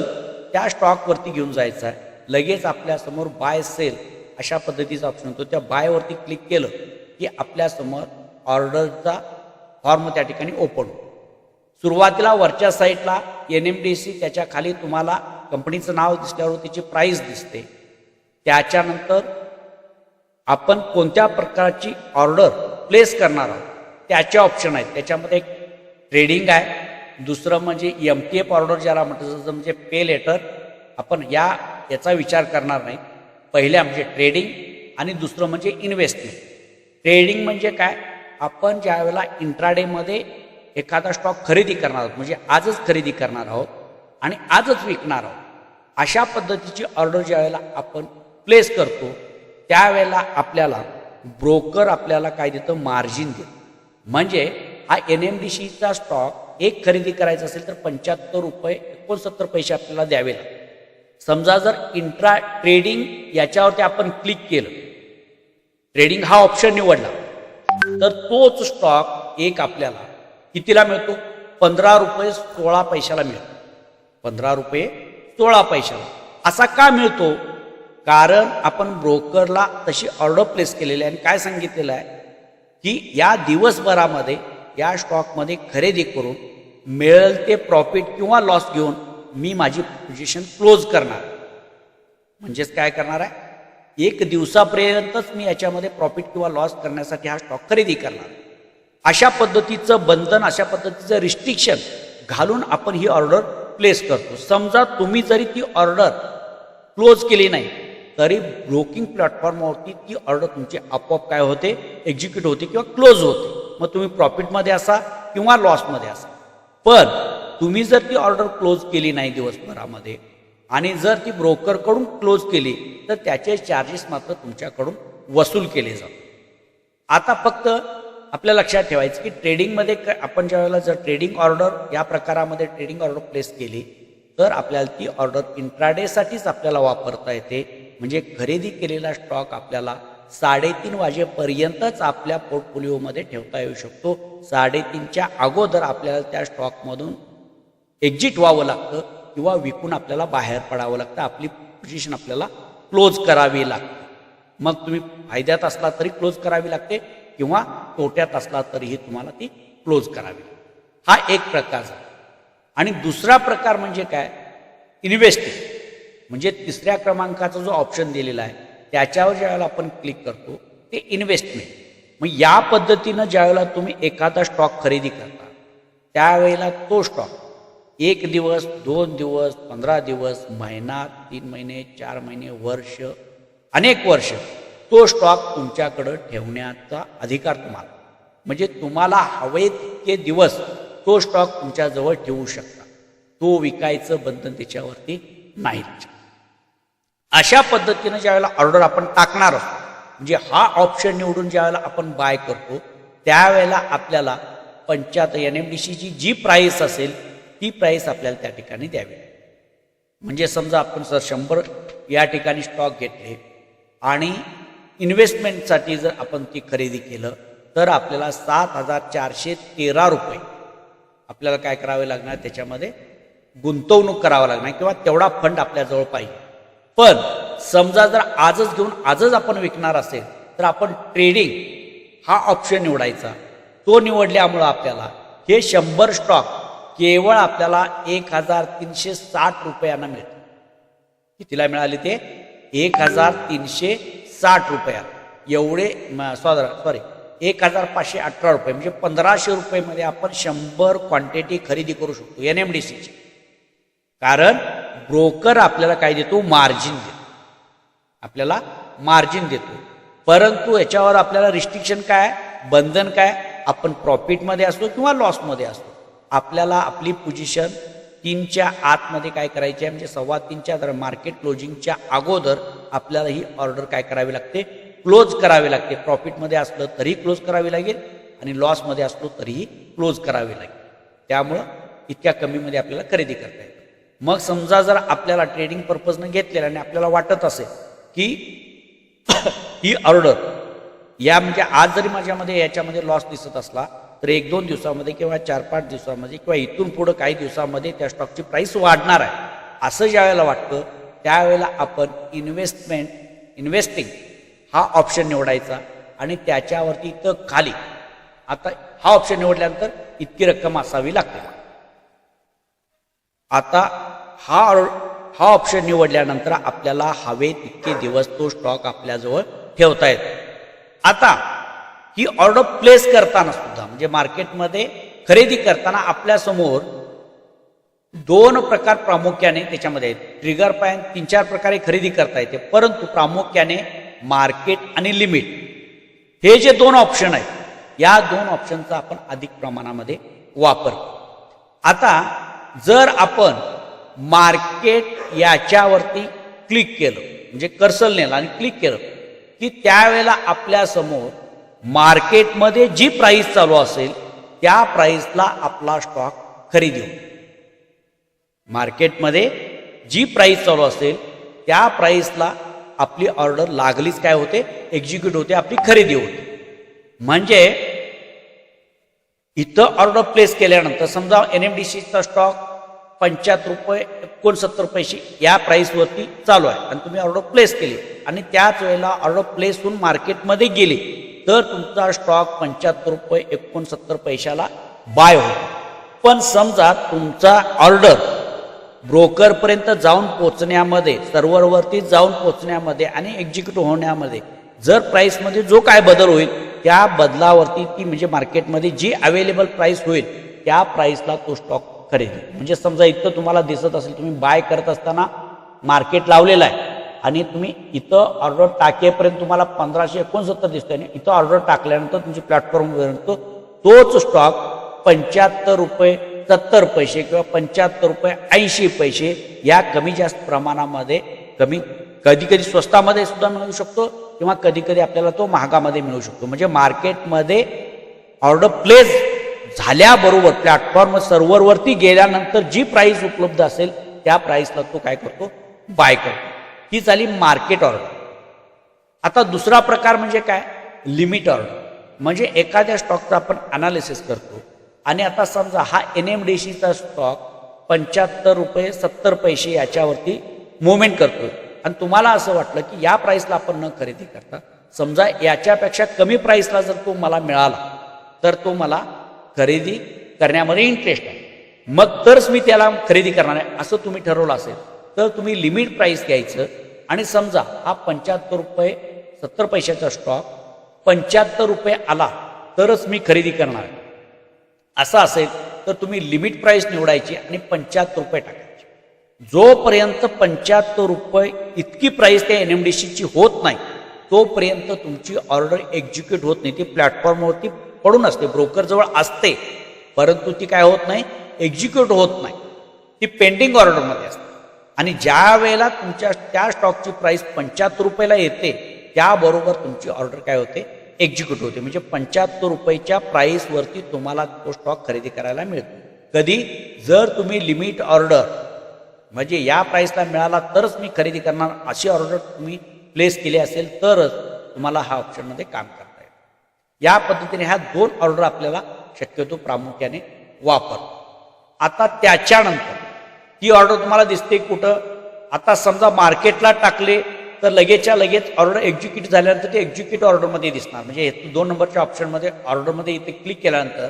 त्या स्टॉकवरती घेऊन जायचा आहे. लगेच आपल्यासमोर बाय सेल अशा पद्धतीचा ऑप्शन होतो. त्या बायवरती क्लिक केलं की आपल्यासमोर ऑर्डरचा फॉर्म त्या ठिकाणी ओपन होतो. सुरुवातीला वरच्या साईडला NMDC, त्याच्या खाली तुम्हाला कंपनीचं नाव दिसल्यावर त्याची प्राईस दिसते. त्याच्यानंतर आपण कोणत्या प्रकारची ऑर्डर प्लेस करणार आहोत त्याचे ऑप्शन आहेत. त्याच्यामध्ये एक ट्रेडिंग आहे, दुसरं म्हणजे MTF ऑर्डर ज्याला म्हणतात, म्हणजे पे लेटर. आपण याचा विचार करणार नाही. पहिल्या म्हणजे ट्रेडिंग आणि दुसरं म्हणजे इन्व्हेस्टमेंट. ट्रेडिंग म्हणजे काय, आपण ज्या वेळेला इंट्राडेमध्ये एखादा स्टॉक खरेदी करणार आहोत, म्हणजे आजच खरेदी करणार आहोत आणि आजच विकणार आहोत, अशा पद्धतीची ऑर्डर ज्या वेळेला आपण प्लेस करतो त्यावेळेला आपल्याला ब्रोकर आपल्याला काय देतं, मार्जिन देतं. म्हणजे हा NMDCचा स्टॉक एक खरेदी करायचा असेल तर 75 रुपये 69 पैसे आपल्याला द्यावे लागतात. समजा जर इंट्रा ट्रेडिंग याच्यावरती आपण क्लिक केलं, ट्रेडिंग हा ऑप्शन निवडला, तर तोच स्टॉक एक आपल्याला कितीला मिळतो, 15 रुपये 16 पैशाला मिळतो. 15 रुपये 16 पैशाला. असा का मिळतो, कारण आपण ब्रोकरला तशी ऑर्डर प्लेस केलेली आहे आणि काय सांगितलेलं आहे की या दिवसभरामध्ये या स्टॉकमध्ये खरेदी करून मिळेल ते प्रॉफिट किंवा लॉस घेऊन मी माझी पोझिशन क्लोज करणार. म्हणजेच काय करणार आहे, एक दिवसापर्यंतच मी याच्यामध्ये प्रॉफिट किंवा लॉस करण्यासाठी हा स्टॉक खरेदी करणार. अशा पद्धतीचं बंधन, अशा पद्धतीचं रिस्ट्रिक्शन घालून आपण ही ऑर्डर प्लेस करतो. समजा तुम्ही जरी ती ऑर्डर क्लोज केली नाही तरी ब्रोकिंग प्लॅटफॉर्मवरती ती ऑर्डर तुमची आपोआप काय होते, एक्झिक्यूट होते किंवा क्लोज होते. मग तुम्ही प्रॉफिटमध्ये असा किंवा लॉसमध्ये असा. पण तुम्ही जर ती ऑर्डर क्लोज केली नाही दिवसभरामध्ये आणि जर ती ब्रोकरकडून क्लोज केली तर त्याचे चार्जेस मात्र तुमच्याकडून वसूल केले जातात. आता फक्त आपल्या लक्षात ठेवायचं की ट्रेडिंगमध्ये आपण ज्यावेळेला जर ट्रेडिंग ऑर्डर या प्रकारामध्ये ट्रेडिंग ऑर्डर प्लेस केली तर आपल्याला ती ऑर्डर इंट्राडेसाठीच आपल्याला वापरता येते. म्हणजे खरेदी केलेला स्टॉक आपल्याला 3:30 वाजेपर्यंतच आपल्या पोर्टफोलिओमध्ये ठेवता येऊ शकतो. 3:30च्या अगोदर आपल्याला त्या स्टॉकमधून एक्झिट व्हावं लागतं किंवा विकून आपल्याला बाहेर पडावं लागतं. आपली पोझिशन आपल्याला क्लोज करावी लागते. मग तुम्ही फायद्यात असला तरी क्लोज करावी लागते किंवा तोट्यात असला तरीही तुम्हाला ती क्लोज करावी. हा एक प्रकार झाला. आणि दुसरा प्रकार म्हणजे काय, इन्व्हेस्टिंग. म्हणजे तिसऱ्या क्रमांकाचा जो ऑप्शन दिलेला आहे त्याच्यावर ज्यावेळेला आपण क्लिक करतो ते इन्व्हेस्टमेंट. मग या पद्धतीनं ज्यावेळेला तुम्ही एखादा स्टॉक खरेदी करता त्यावेळेला तो स्टॉक 1 दिवस, 2 दिवस, 15 दिवस, महिना, 3 महिने, 4 महिने, वर्ष, अनेक वर्ष तो स्टॉक तुमच्याकडं ठेवण्याचा अधिकार तुम्हाला. म्हणजे तुम्हाला हवे तितके दिवस तो स्टॉक तुमच्याजवळ ठेवू शकता. तो विकायचं बंधन त्याच्यावरती नाही. अशा पद्धतीनं ज्यावेळेला ऑर्डर आपण टाकणार असतो म्हणजे हा ऑप्शन निवडून ज्यावेळेला आपण बाय करतो त्यावेळेला आपल्याला 75 NMDCची जी प्राईस असेल ती प्राईस आपल्याला त्या ठिकाणी द्यावी. म्हणजे समजा आपण जर 100 या ठिकाणी स्टॉक घेतले आणि इन्व्हेस्टमेंटसाठी जर आपण ती खरेदी केलं तर आपल्याला 7,413 रुपये आपल्याला काय करावे लागणार, त्याच्यामध्ये गुंतवणूक करावं लागणार किंवा तेवढा फंड आपल्याजवळ पाहिजे. पण समजा जर आजच घेऊन आजच आपण विकणार असेल तर आपण ट्रेडिंग हा ऑप्शन निवडायचा. तो निवडल्यामुळं आपल्याला हे 100 स्टॉक केवळ आपल्याला 1,360 रुपयांना मिळते. कितीला मिळाले ते, 1,360 रुपया. एवढे सॉरी 1,518 रुपये म्हणजे 1,500 रुपयेमध्ये आपण 100 क्वांटिटी खरेदी करू शकतो NMDCची. कारण ब्रोकर आपल्याला काय देतो, मार्जिन देतो. आपल्याला मार्जिन देतो. परंतु याच्यावर आपल्याला रिस्ट्रिक्शन काय, बंधन काय, आपण प्रॉफिटमध्ये असतो किंवा लॉसमध्ये असतो. आपल्याला आपली पोझिशन 3च्या आतमध्ये काय करायची आहे, म्हणजे 2:15च्या दरम्यान मार्केट क्लोजिंगच्या अगोदर आपल्याला ही ऑर्डर काय करावी लागते, क्लोज करावी लागते. प्रॉफिटमध्ये असलं तरीही क्लोज करावी लागेल आणि लॉसमध्ये असलो तरीही क्लोज करावी लागेल. त्यामुळं इतक्या कमीमध्ये आपल्याला खरेदी करता येते. मग समजा जर आपल्याला ट्रेडिंग पर्पजनं घेतलेलं आणि आपल्याला वाटत असेल की ही ऑर्डर या म्हणजे आज जरी माझ्यामध्ये याच्यामध्ये लॉस दिसत असला तर 1-2 दिवसामध्ये किंवा 4-5 दिवसामध्ये किंवा इथून पुढं काही दिवसामध्ये त्या स्टॉकची प्राईस वाढणार आहे असं ज्यावेळेला वाटतं त्यावेळेला आपण इन्व्हेस्टिंग हा ऑप्शन निवडायचा आणि त्याच्यावरती इथं खाली आता हा ऑप्शन निवडल्यानंतर इतकी रक्कम असावी लागते. आता हा ऑप्शन निवडल्यानंतर आपल्याला हवे तितके दिवस तो स्टॉक आपल्याजवळ ठेवता येतो. आता ही ऑर्डर प्लेस करताना सुद्धा म्हणजे मार्केटमध्ये खरेदी करताना आपल्यासमोर 2 प्रकार प्रामुख्याने त्याच्यामध्ये आहेत. ट्रिगर पॉईंट 3-4 प्रकारे खरेदी करता येते, परंतु प्रामुख्याने मार्केट आणि लिमिट हे जे 2 ऑप्शन आहेत या 2 ऑप्शनचा आपण अधिक प्रमाणामध्ये वापर. आता जर आपण मार्केट याच्यावरती क्लिक केलं म्हणजे कर्सर नेलं आणि क्लिक केलं की त्यावेळेला आपल्यासमोर मार्केटमध्ये जी प्राईस चालू असेल त्या प्राईसला आपला स्टॉक खरेदी होतो. मार्केटमध्ये जी प्राईस चालू असेल त्या प्राईसला आपली ऑर्डर लागलीच काय होते, एक्झिक्यूट होते, आपली खरेदी होते. म्हणजे इथं ऑर्डर प्लेस केल्यानंतर समजा NMDCचा स्टॉक 75 रुपये 69 पैसे या प्राईसवरती चालू आहे आणि तुम्ही ऑर्डर प्लेस केली आणि त्याच वेळेला ऑर्डर प्लेस होऊन मार्केटमध्ये गेली तर तुमचा स्टॉक 75 रुपये 69 पैशाला बाय होतो. पण समजा तुमचा ऑर्डर ब्रोकरपर्यंत जाऊन पोचण्यामध्ये, सर्व्हरवरती जाऊन पोचण्यामध्ये आणि एक्झिक्यूट होण्यामध्ये जर प्राईसमध्ये जो काय बदल होईल त्या बदलावरती ती म्हणजे मार्केटमध्ये जी अवेलेबल प्राईस होईल त्या प्राईसला तो स्टॉक खरेदी. म्हणजे समजा इथं तुम्हाला दिसत असेल तुम्ही बाय करत असताना मार्केट लावलेलं आहे आणि तुम्ही इथं ऑर्डर टाकेपर्यंत तुम्हाला 1569 दिसतोय आणि इथं ऑर्डर टाकल्यानंतर तुमची प्लॅटफॉर्मवर तोच स्टॉक 75 रुपये 70 पैसे किंवा 75 रुपये 80 पैसे या कमी जास्त प्रमाणामध्ये कमी कधी कधी स्वस्तामध्ये सुद्धा मिळू शकतो किंवा कधी कधी आपल्याला तो महागामध्ये मिळू शकतो. म्हणजे मार्केटमध्ये ऑर्डर प्लेस झाल्याबरोबर प्लॅटफॉर्म सर्व्हरवरती गेल्यानंतर जी प्राइस उपलब्ध असेल त्या प्राइसला तो काय करतो, बाय करतो. ही झाली मार्केट ऑर्डर. आता दुसरा प्रकार म्हणजे काय, लिमिट ऑर्डर. म्हणजे एखाद्या स्टॉकचा आपण अनालिसिस करतो आणि आता समजा हा NMDCचा स्टॉक 75 रुपये 70 पैसे याच्यावरती मुवमेंट करतोय आणि तुम्हाला असं वाटलं की या प्राइसला आपण न खरेदी करता समजा याच्यापेक्षा कमी प्राइसला जर तो मला मिळाला तर तो मला खरेदी करण्यामध्ये इंटरेस्ट आहे, मग तरच मी त्याला खरेदी करणार आहे असं तुम्ही ठरवलं असेल तर तुम्ही लिमिट प्राइस घ्यायचं आणि समजा हा 75 रुपये 70 पैशाचा स्टॉक 75 रुपये आला तरच मी खरेदी करणार आहे असं असेल तर तुम्ही लिमिट प्राइस निवडायची आणि 75 रुपये टाकायचे. जोपर्यंत 75 रुपये इतकी प्राइस त्या NMDCची होत नाही तोपर्यंत तुमची ऑर्डर एक्झिक्यूट होत नाही. ती प्लॅटफॉर्मवरती पडून असते, ब्रोकरजवळ असते, परंतु ती काय होत नाही, एक्झिक्यूट होत नाही. ती पेंडिंग ऑर्डरमध्ये असते. आणि ज्या वेळेला तुमच्या त्या स्टॉकची प्राइस 75 रुपयाला येते त्याबरोबर तुमची ऑर्डर काय होते, एक्झिक्यूट होते. म्हणजे 75 रुपयाच्या प्राइसवरती तुम्हाला तो स्टॉक खरेदी करायला मिळतो. कधी, जर तुम्ही लिमिट ऑर्डर म्हणजे या प्राइसला मिळाला तरच मी खरेदी करणार अशी ऑर्डर तुम्ही प्लेस केली असेल तरच तुम्हाला हा ऑप्शनमध्ये काम करता येईल. या पद्धतीने ह्या 2 ऑर्डर आपल्याला शक्यतो प्रामुख्याने वापर. आता त्याच्यानंतर ती ऑर्डर तुम्हाला दिसते कुठं, आता समजा मार्केटला टाकले तर लगेचच्या लगेच ऑर्डर एक्झिक्यूट झाल्यानंतर ते एक्झिक्यूट ऑर्डरमध्ये दिसणार. म्हणजे 2 नंबरच्या ऑप्शनमध्ये ऑर्डरमध्ये इथे क्लिक केल्यानंतर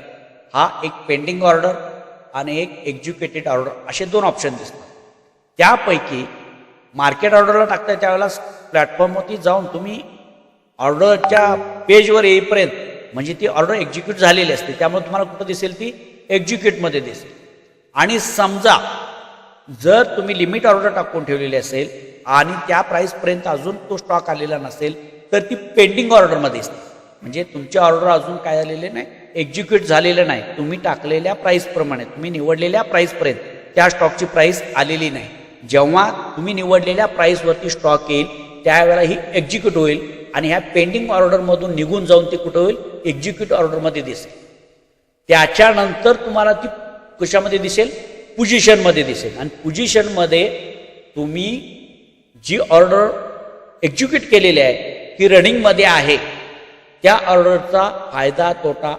हा एक पेंडिंग ऑर्डर आणि एक एक्झिक्युटेड ऑर्डर असे 2 ऑप्शन दिसतात. त्यापैकी मार्केट ऑर्डरला टाकताय त्यावेळेला प्लॅटफॉर्मवरती जाऊन तुम्ही ऑर्डरच्या पेजवर येईपर्यंत म्हणजे ती ऑर्डर एक्झिक्यूट झालेली असते, त्यामुळे तुम्हाला कुठं दिसेल, ती एक्झिक्यूटमध्ये दिसेल. आणि समजा जर तुम्ही लिमिट ऑर्डर टाकून ठेवलेली असेल आणि त्या प्राइसपर्यंत अजून तो स्टॉक आलेला नसेल तर ती पेंडिंग ऑर्डरमध्ये असते. म्हणजे तुमची ऑर्डर अजून काय झालेले नाही, एक्झिक्यूट झालेलं नाही. तुम्ही टाकलेल्या प्राइसप्रमाणे, तुम्ही निवडलेल्या प्राइसपर्यंत त्या स्टॉकची प्राइस आलेली नाही. जेव्हा तुम्ही निवडलेल्या प्राइसवरती स्टॉक येईल त्यावेळेला ही एक्झिक्यूट होईल आणि ह्या पेंडिंग ऑर्डरमधून निघून जाऊन ती कुठं होईल, एक्झिक्यूट ऑर्डरमध्ये दिसेल. त्याच्यानंतर तुम्हाला ती कशामध्ये दिसेल, पोझिशनमध्ये दिसेल. आणि पोझिशनमध्ये तुम्ही जी ऑर्डर एक्झिक्यूट केलेली आहे ती रनिंगमध्ये आहे त्या ऑर्डरचा फायदा तोटा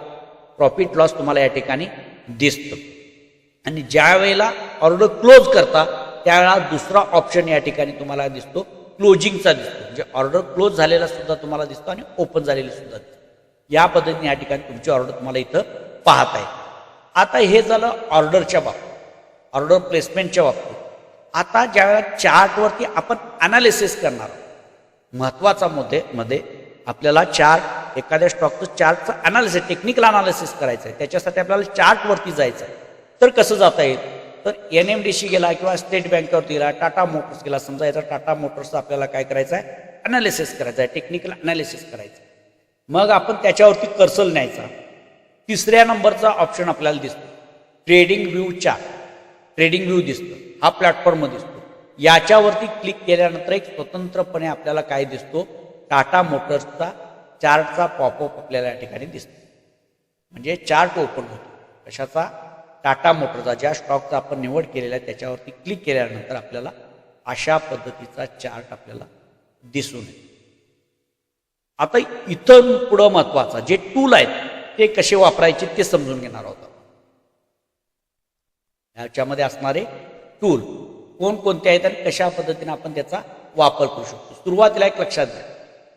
प्रॉफिट लॉस तुम्हाला या ठिकाणी दिसतं. आणि ज्या वेळेला ऑर्डर क्लोज करता त्यावेळेला दुसरा ऑप्शन या ठिकाणी तुम्हाला दिसतो, क्लोजिंगचा दिसतो. म्हणजे ऑर्डर क्लोज झालेला सुद्धा तुम्हाला दिसतो आणि ओपन झालेली सुद्धा दिसतो. या पद्धतीने या ठिकाणी तुमची ऑर्डर तुम्हाला इथं पाहता येईल. आता हे झालं ऑर्डरच्या बाबतीत, ऑर्डर प्लेसमेंटच्या बाबतीत. आता ज्यावेळेला चार्टवरती आपण अनालिसिस करणार आहोत, महत्त्वाचा मध्ये आपल्याला चार्ट, एखाद्या स्टॉकचं चार्टचं अनालिसिस, टेक्निकल अनालिसिस करायचं आहे. त्याच्यासाठी आपल्याला चार्टवरती जायचं आहे. तर कसं जाता येईल, तर NMDC गेला किंवा स्टेट बँकेवरती गेला, टाटा मोटर्स गेला. समजा याचा टाटा मोटर्सचं आपल्याला काय करायचं आहे, अनालिसिस करायचं आहे, टेक्निकल अनालिसिस करायचं. मग आपण त्याच्यावरती कर्सर न्यायचा. 3ऱ्या नंबरचा ऑप्शन आपल्याला दिसतो, trading view chart. Trading view दिसतो, हा प्लॅटफॉर्म दिसतो. याच्यावरती क्लिक केल्यानंतर एक स्वतंत्रपणे आपल्याला काय दिसतो, टाटा मोटर्सचा चार्टचा पॉपअप आपल्याला या ठिकाणी दिसतो. म्हणजे चार्ट ओपन होतो. कशाचा, टाटा मोटरचा, ज्या स्टॉकचा आपण निवड केलेला आहे त्याच्यावरती क्लिक केल्यानंतर आपल्याला अशा पद्धतीचा चार्ट आपल्याला दिसून येईल. आता इथं पुढं महत्वाचा जे टूल आहेत ते कसे वापरायचे ते समजून घेणार आहोत. याच्यामध्ये असणारे टूल कोणकोणते आहेत आणि कशा पद्धतीने आपण त्याचा वापर करू शकतो. सुरुवातीला एक लक्षात घ्या,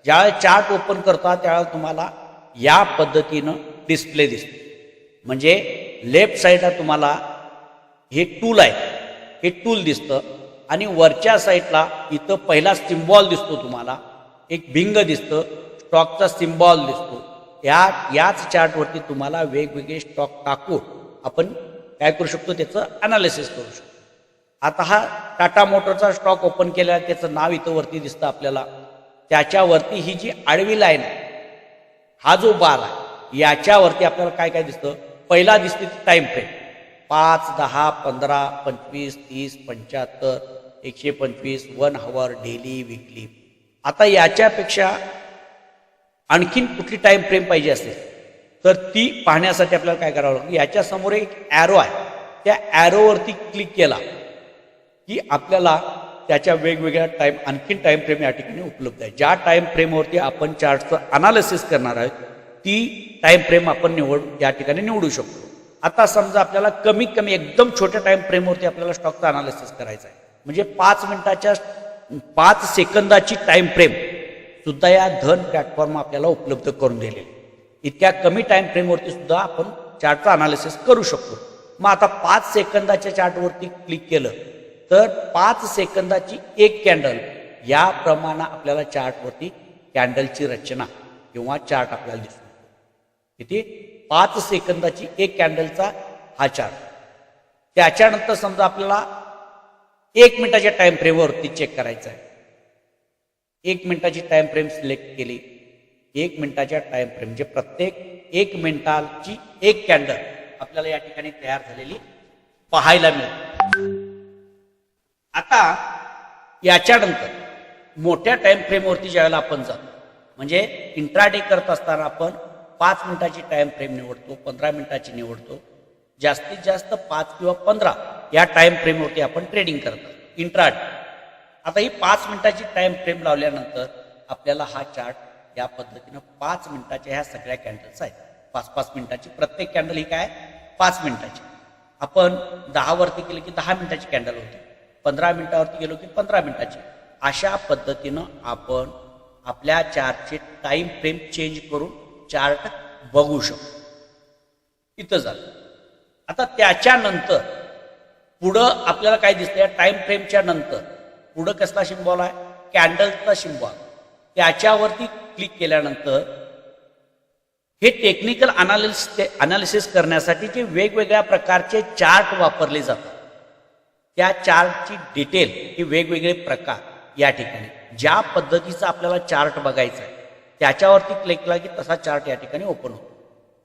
ज्यावेळेला चार्ट ओपन करता त्यावेळेला तुम्हाला या पद्धतीनं डिस्प्ले दिसतो. म्हणजे लेफ्ट साईडला तुम्हाला हे टूल आहे, हे टूल दिसतं आणि वरच्या साईडला इथं पहिला सिम्बॉल दिसतो, तुम्हाला एक भिंग दिसतं, स्टॉकचा सिम्बॉल दिसतो. याच चार्टवरती तुम्हाला वेगवेगळे स्टॉक टाकून आपण काय करू शकतो, त्याचं अनालिसिस करू शकतो. आता हा टाटा मोटरचा स्टॉक ओपन केला, त्याचं नाव इथं वरती दिसतं आपल्याला. त्याच्यावरती ही जी आडवी लाईन आहे, हा जो बार आहे, याच्यावरती आपल्याला काय काय दिसतं, पहिला दिसते टाइम फ्रेम 5, 10, 15, 25, 30, 75, 125, 1 हवर, डेली, विकली. आता याच्यापेक्षा आणखीन कुठली टाईम फ्रेम पाहिजे असेल तर ती पाहण्यासाठी आपल्याला काय करावं लागेल, याच्यासमोर एक ॲरो आहे, त्या ॲरोवरती क्लिक केला की आपल्याला त्याच्या वेगवेगळ्या आणखीन टाईम फ्रेम या ठिकाणी उपलब्ध आहे. ज्या टाईम फ्रेमवरती आपण चार्टचं अनालिसिस करणार आहोत ती टाईम फ्रेम आपण या ठिकाणी निवडू शकतो. आता समजा आपल्याला कमीत कमी एकदम छोट्या टाईम फ्रेमवरती आपल्याला स्टॉकचं अनालिसिस करायचं आहे, म्हणजे 5 सेकंदाची टाईम फ्रेम सुद्धा या धन प्लॅटफॉर्म आपल्याला उपलब्ध करून दिलेली. इतक्या कमी टाईम फ्रेमवरती सुद्धा आपण चार्टचं अनालिसिस करू शकतो. मग आता 5 सेकंदाच्या चार्टवरती क्लिक केलं तर 5 सेकंदाची एक कॅन्डल या प्रमाणे आपल्याला चार्टवरती कॅन्डलची रचना किंवा चार्ट आपल्याला दिसतो. किती? 5 सेकंदाची एक कॅन्डलचा हा चार्ट. त्याच्यानंतर समजा आपल्याला 1 मिनिटाच्या टाइम फ्रेमवरती चेक करायचं आहे. 1 मिनिटाची टाइम फ्रेम सिलेक्ट केली. 1 मिनिटाच्या टाइम फ्रेम म्हणजे प्रत्येक 1 मिनिटाची एक कॅन्डल आपल्याला या ठिकाणी तयार झालेली पाहायला मिळते. आता याच्यानंतर मोठ्या टाइम फ्रेमवरती ज्यावेळेला आपण जातो, म्हणजे इंट्राडे करत असताना आपण 5 मिनिटाची टाइम फ्रेम निवडतो, 15 मिनिटाची निवडतो, जास्तीत जास्त 5 किंवा 15 या टाइम फ्रेमवरती आपण ट्रेडिंग करतो इंट्राडे. आता ही 5 मिनिटाची टाइम फ्रेम लावल्यानंतर आपल्याला हा चार्ट या पद्धतीनं 5 मिनिटाच्या ह्या सगळ्या कॅन्डल्स आहेत. 5-5 मिनिटाची प्रत्येक कॅन्डल ही काय 5 मिनिटाची. आपण 10 वरती केलं की 10 मिनिटाची कॅन्डल होती, 15 मिनिटावरती गेलो की 15 मिनिटाची. अशा पद्धतीनं आपण आपल्या चार्टचे टाइम फ्रेम चेंज करून चार्ट बघू शकतो. इथं झालं. आता त्याच्यानंतर पुढं आपल्याला काय दिसतं, या टाइम फ्रेमच्या नंतर पुढं कसला सिम्बॉल आहे, कॅन्डलचा सिम्बॉल. त्याच्यावरती क्लिक केल्यानंतर हे टेक्निकल अनालिसिस करण्यासाठी जे वेगवेगळ्या प्रकारचे चार्ट वापरले जातात त्या चार्टची डिटेल ही वेगवेगळे प्रकार या ठिकाणी ज्या पद्धतीचा आपल्याला चार्ट बघायचा आहे त्याच्यावरती क्लिक केला की तसा चार्ट या ठिकाणी ओपन होतो.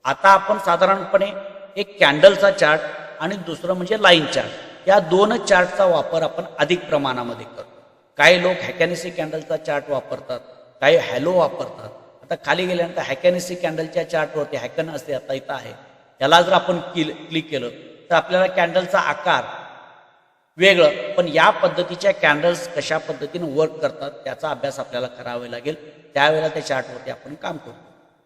आता आपण साधारणपणे एक कॅन्डलचा चार्ट आणि दुसरं म्हणजे लाईन चार्ट या दोनच चार्टचा वापर आपण अधिक प्रमाणामध्ये करतो. काही लोक हॅकॅनेसी कॅन्डलचा चार्ट वापरतात, काही हॅलो वापरतात. आता खाली गेल्यानंतर हॅकॅनेसी कॅन्डलच्या चार्टवरती हॅकन असते, आता इथं आहे, त्याला जर आपण क्लिक केलं तर आपल्याला कॅन्डलचा आकार वेगळं, पण या पद्धतीच्या कॅन्डल्स कशा पद्धतीने वर्क करतात त्याचा अभ्यास आपल्याला करावा लागेल. त्यावेळेला त्या चार्टवरती आपण काम करतो.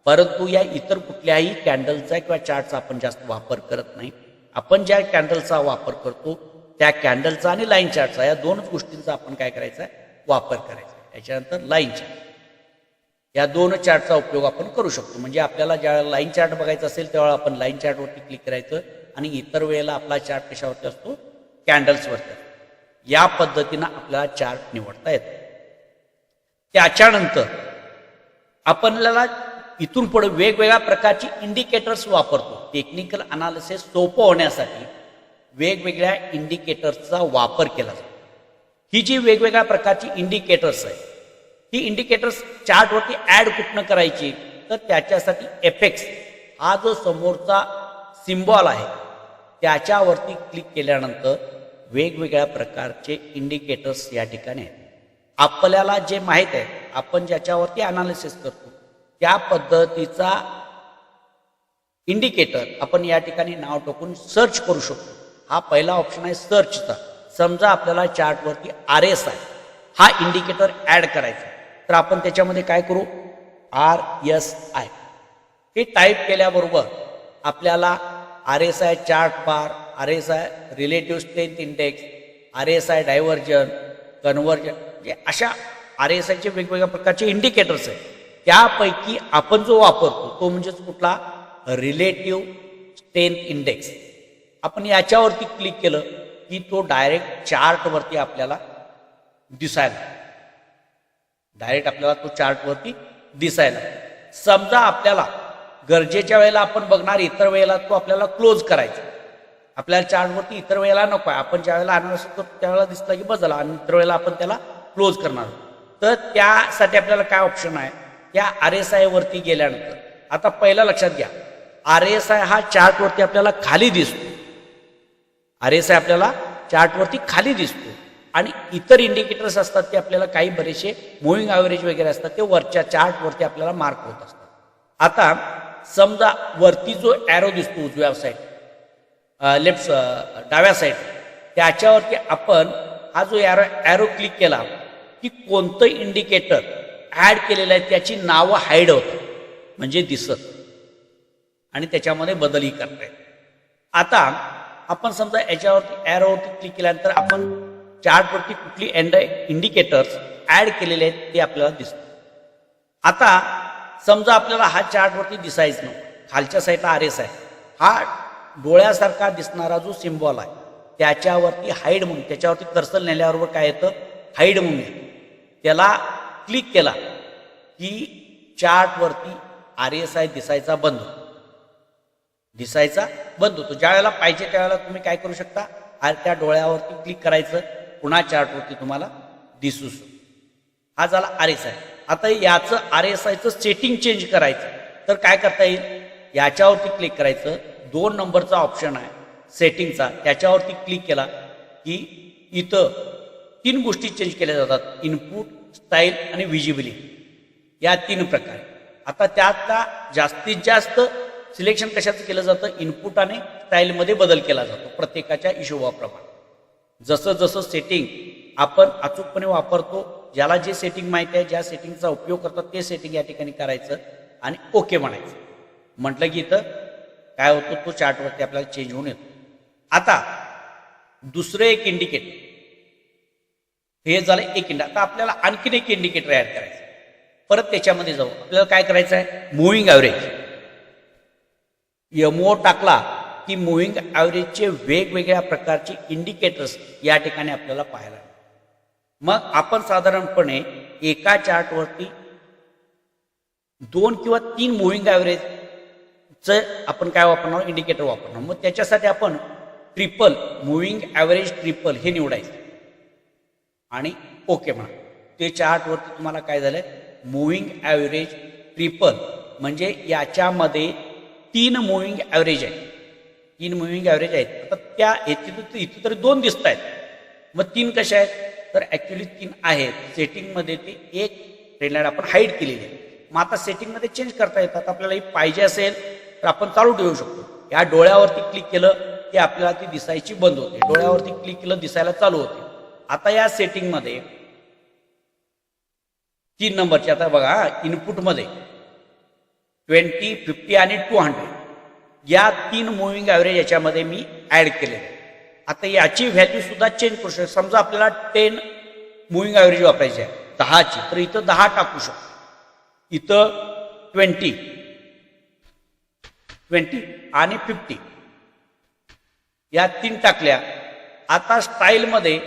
परंतु या इतर कुठल्याही कॅन्डलचा किंवा चार्टचा आपण जास्त वापर करत नाही. आपण ज्या कॅन्डलचा वापर करतो त्या कॅन्डलचा आणि लाईन चार्टचा या दोनच गोष्टींचा आपण काय करायचा आहे वापर करायचा. त्याच्यानंतर लाईन चार्ट या दोन चार्टचा उपयोग आपण करू शकतो. म्हणजे आपल्याला ज्यावेळेला लाईन चार्ट बघायचा असेल त्यावेळेला आपण लाईन चार्टवरती क्लिक करायचं आणि इतर वेळेला आपला चार्ट कशावरती असतो कॅन्डल्सवरती. या पद्धतीनं आपल्याला चार्ट निवडता येतो. त्याच्यानंतर आपल्याला इथून पुढे वेगवेगळ्या प्रकारची इंडिकेटर्स वापरतो. टेक्निकल अनालिसिस सोपं होण्यासाठी वेगवेगळ्या इंडिकेटर्सचा वापर केला जातो. ही जी वेगवेगळ्या प्रकारची इंडिकेटर्स आहे ही इंडिकेटर्स चार्टवरती ॲड कुठनं करायची तर त्याच्यासाठी एफेक्स हा जो समोरचा सिम्बॉल आहे त्याच्यावरती क्लिक केल्यानंतर वेगवेगळ्या प्रकारचे इंडिकेटर्स या ठिकाणी आहेत. आपल्याला जे माहीत आहे आपण ज्याच्यावरती अनालिसिस करतो त्या पद्धतीचा इंडिकेटर आपण या ठिकाणी नाव टाकून सर्च करू शकतो. हा पहिला ऑप्शन आहे सर्चचा. समजा आपल्याला चार्टवरती RSI हा इंडिकेटर ॲड करायचा तर आपण त्याच्यामध्ये काय करू RSI हे टाईप केल्याबरोबर आपल्याला RSI chart bar, RSI relative strength index, RSI divergence, convergence म्हणजे अशा RSIचे वेगवेगळ्या प्रकारचे इंडिकेटर्स आहेत. त्यापैकी आपण जो वापरतो तो म्हणजेच कुठला रिलेटिव्ह स्ट्रेंथ इंडेक्स. आपण याच्यावरती क्लिक केलं की तो डायरेक्ट चार्टवरती आपल्याला आपल्याला तो चार्टवरती दिसायला. समजा आपल्याला गरजेच्या वेळेला आपण बघणार, इतर वेळेला तो आपल्याला क्लोज करायचा. आपल्याला चार्टवरती इतर वेळेला नको आहे, आपण ज्या वेळेला अनालिसिस करतो त्यावेळेला दिसला की बदला आणि इतर वेळेला आपण त्याला क्लोज करणार. तर त्यासाठी आपल्याला काय ऑप्शन आहे, त्या RSI वरती गेल्यानंतर आता पहिला लक्षात घ्या RSI हा चार्टवरती आपल्याला खाली दिसतो. RSI आपल्याला चार्टवरती खाली दिसतो. आणि इतर इंडिकेटर्स असतात ते आपल्याला काही बरेचसे मुव्हिंग ॲव्हरेज वगैरे असतात ते वरच्या चार्टवरती आपल्याला मार्क होत असतात. आता समजा वरती जो ॲरो दिसतो उजव्या साईड लेफ्ट डाव्या साईड त्याच्यावरती आपण हा जो ॲरो क्लिक केला की कोणतं इंडिकेटर ॲड केलेलं आहे त्याची नावं हाईड होतात म्हणजे दिसत आणि त्याच्यामध्ये बदलही करता येईल. आता आपण समजा याच्यावरती ॲरोवरती क्लिक केल्यानंतर आपण चार्टवरती कुठली इंडिकेटर्स ॲड केलेले आहेत ते आपल्याला दिसतं. आता समजा आपल्याला हा चार्टवरती दिसायचं नाही, खालच्या साईडला RS आहे, हा डोळ्यासारखा दिसणारा जो सिम्बॉल आहे त्याच्यावरती हाईड म्हणून त्याच्यावरती कर्सर नेल्याबरोबर काय येतं हाईड म्हणून येतं. त्याला क्लिक केला की चार्टवरती RSI दिसायचा बंद होतो, दिसायचा बंद होतो. ज्या वेळेला पाहिजे त्यावेळेला तुम्ही काय करू शकता त्या डोळ्यावरती क्लिक करायचं पुन्हा चार्टवरती तुम्हाला दिसू शकतो. हा झाला RSI. आता याचं RSIचं सेटिंग चेंज करायचं तर काय करता येईल याच्यावरती क्लिक करायचं 2 नंबरचा ऑप्शन आहे सेटिंगचा त्याच्यावरती क्लिक केला की इथं 3 गोष्टी चेंज केल्या जातात इनपुट स्टाईल आणि विजिबिलिटी या 3 प्रकारे. आता त्यातला जास्तीत जास्त सिलेक्शन कशाचं केलं जातं इनपुट आणि स्टाईलमध्ये बदल केला जातो प्रत्येकाच्या हिशोबाप्रमाणे. जसं जसं सेटिंग आपण अचूकपणे वापरतो ज्याला जे सेटिंग माहिती आहे ज्या सेटिंगचा उपयोग करतात ते सेटिंग या ठिकाणी करायचं आणि ओके म्हणायचं. म्हटलं की इथं काय होतं तो चार्टवरती आपल्याला चेंज होऊन येतो. आता दुसरं एक इंडिकेटर हे झालं एक आता आपल्याला आणखीन एक इंडिकेटर ॲड करायचं. परत त्याच्यामध्ये जाऊ आपल्याला काय करायचं आहे मुव्हिंग ॲव्हरेज. MO टाकला की मुव्हिंग ॲव्हरेजचे वेगवेगळ्या प्रकारचे इंडिकेटर्स या ठिकाणी आपल्याला पाहायला. मग आपण साधारणपणे एका चार्टवरती 2 किंवा 3 मुव्हिंग ॲव्हरेजचं आपण काय वापरणार इंडिकेटर वापरणार. मग त्याच्यासाठी आपण ट्रिपल मुव्हिंग ॲव्हरेज ट्रिपल हे निवडायचं आणि ओके म्हणा. ते चार्टवरती तुम्हाला काय झालंय मुव्हिंग ॲव्हरेज ट्रिपल म्हणजे याच्यामध्ये 3 मुव्हिंग ॲव्हरेज आहेत. 3 मुव्हिंग ॲव्हरेज आहेत. आता त्या इथे तरी 2 दिसत आहेत मग 3 कशा आहेत तर ॲक्च्युली 3 आहेत. सेटिंगमध्ये ते एक ट्रेंडलाईन आपण हाईड केलेली आहे. मग आता सेटिंगमध्ये चेंज करता येतात. आपल्याला पाहिजे असेल तर आपण चालू ठेवू शकतो. या डोळ्यावरती क्लिक केलं की आपल्याला ती दिसायची बंद होते, डोळ्यावरती क्लिक केलं दिसायला चालू होते. आता या सेटिंगमध्ये 3 नंबरची आता बघा इनपुटमध्ये 20, 50 आणि 200 या 3 मुव्हिंग ॲव्हरेज याच्यामध्ये मी ॲड केले. आता याची व्हॅल्यू सुद्धा चेंज करू शकतो. समजा आपल्याला 10 मुव्हिंग ॲव्हरेज वापरायची आहे 10ची तर इथं 10 टाकू शकतो. इथं 20 आणि 50 या 3 टाकल्या. आता स्टाईलमध्ये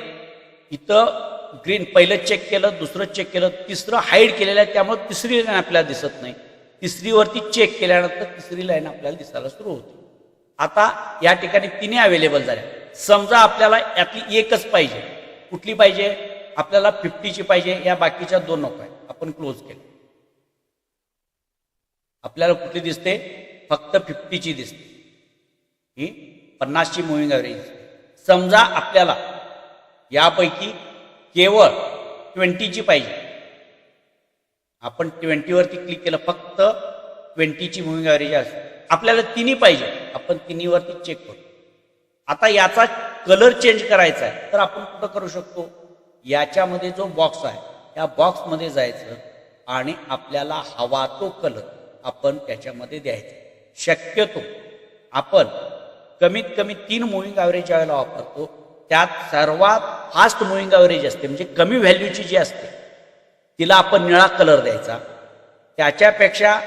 इथं ग्रीन पहिलं चेक केलं, दुसरं चेक केलं, तिसरं हाईड केलेलं आहे त्यामुळे तिसरी लाईन आपल्याला दिसत नाही. तिसरीवरती चेक केल्यानंतर तिसरी लाईन आपल्याला दिसायला सुरू होते. आता या ठिकाणी 3 अवेलेबल झाल्या. समजा आपल्याला यातली एकच पाहिजे. कुठली पाहिजे आपल्याला 50ची पाहिजे, या बाकीच्या 2 नको आहे. आपण क्लोज केलं. आपल्याला कुठली दिसते फक्त 50ची दिसते. ही 50ची मुव्हिंग ॲव्हरेज. समजा आपल्याला यापैकी केवळ 20ची पाहिजे. आपण 20वरती क्लिक केलं फक्त 20ची मुव्हिंग ॲव्हरेज असते. आपल्याला 3 पाहिजे आपण 3वरती चेक करू. आता याचा कलर चेंज करायचा आहे तर आपण कुठं करू शकतो याच्यामध्ये जो बॉक्स आहे त्या बॉक्समध्ये जायचं आणि आपल्याला हवा तो कलर आपण त्याच्यामध्ये द्यायचा. शक्यतो आपण कमीत कमी 3 मुव्हिंग ॲव्हरेज ज्यावेळेला वापरतो त्यात सर्वात फास्ट मुव्हिंग ॲव्हरेज असते म्हणजे कमी व्हॅल्यूची जी असते तिला आपण निळा कलर द्यायचा. त्याच्यापेक्षा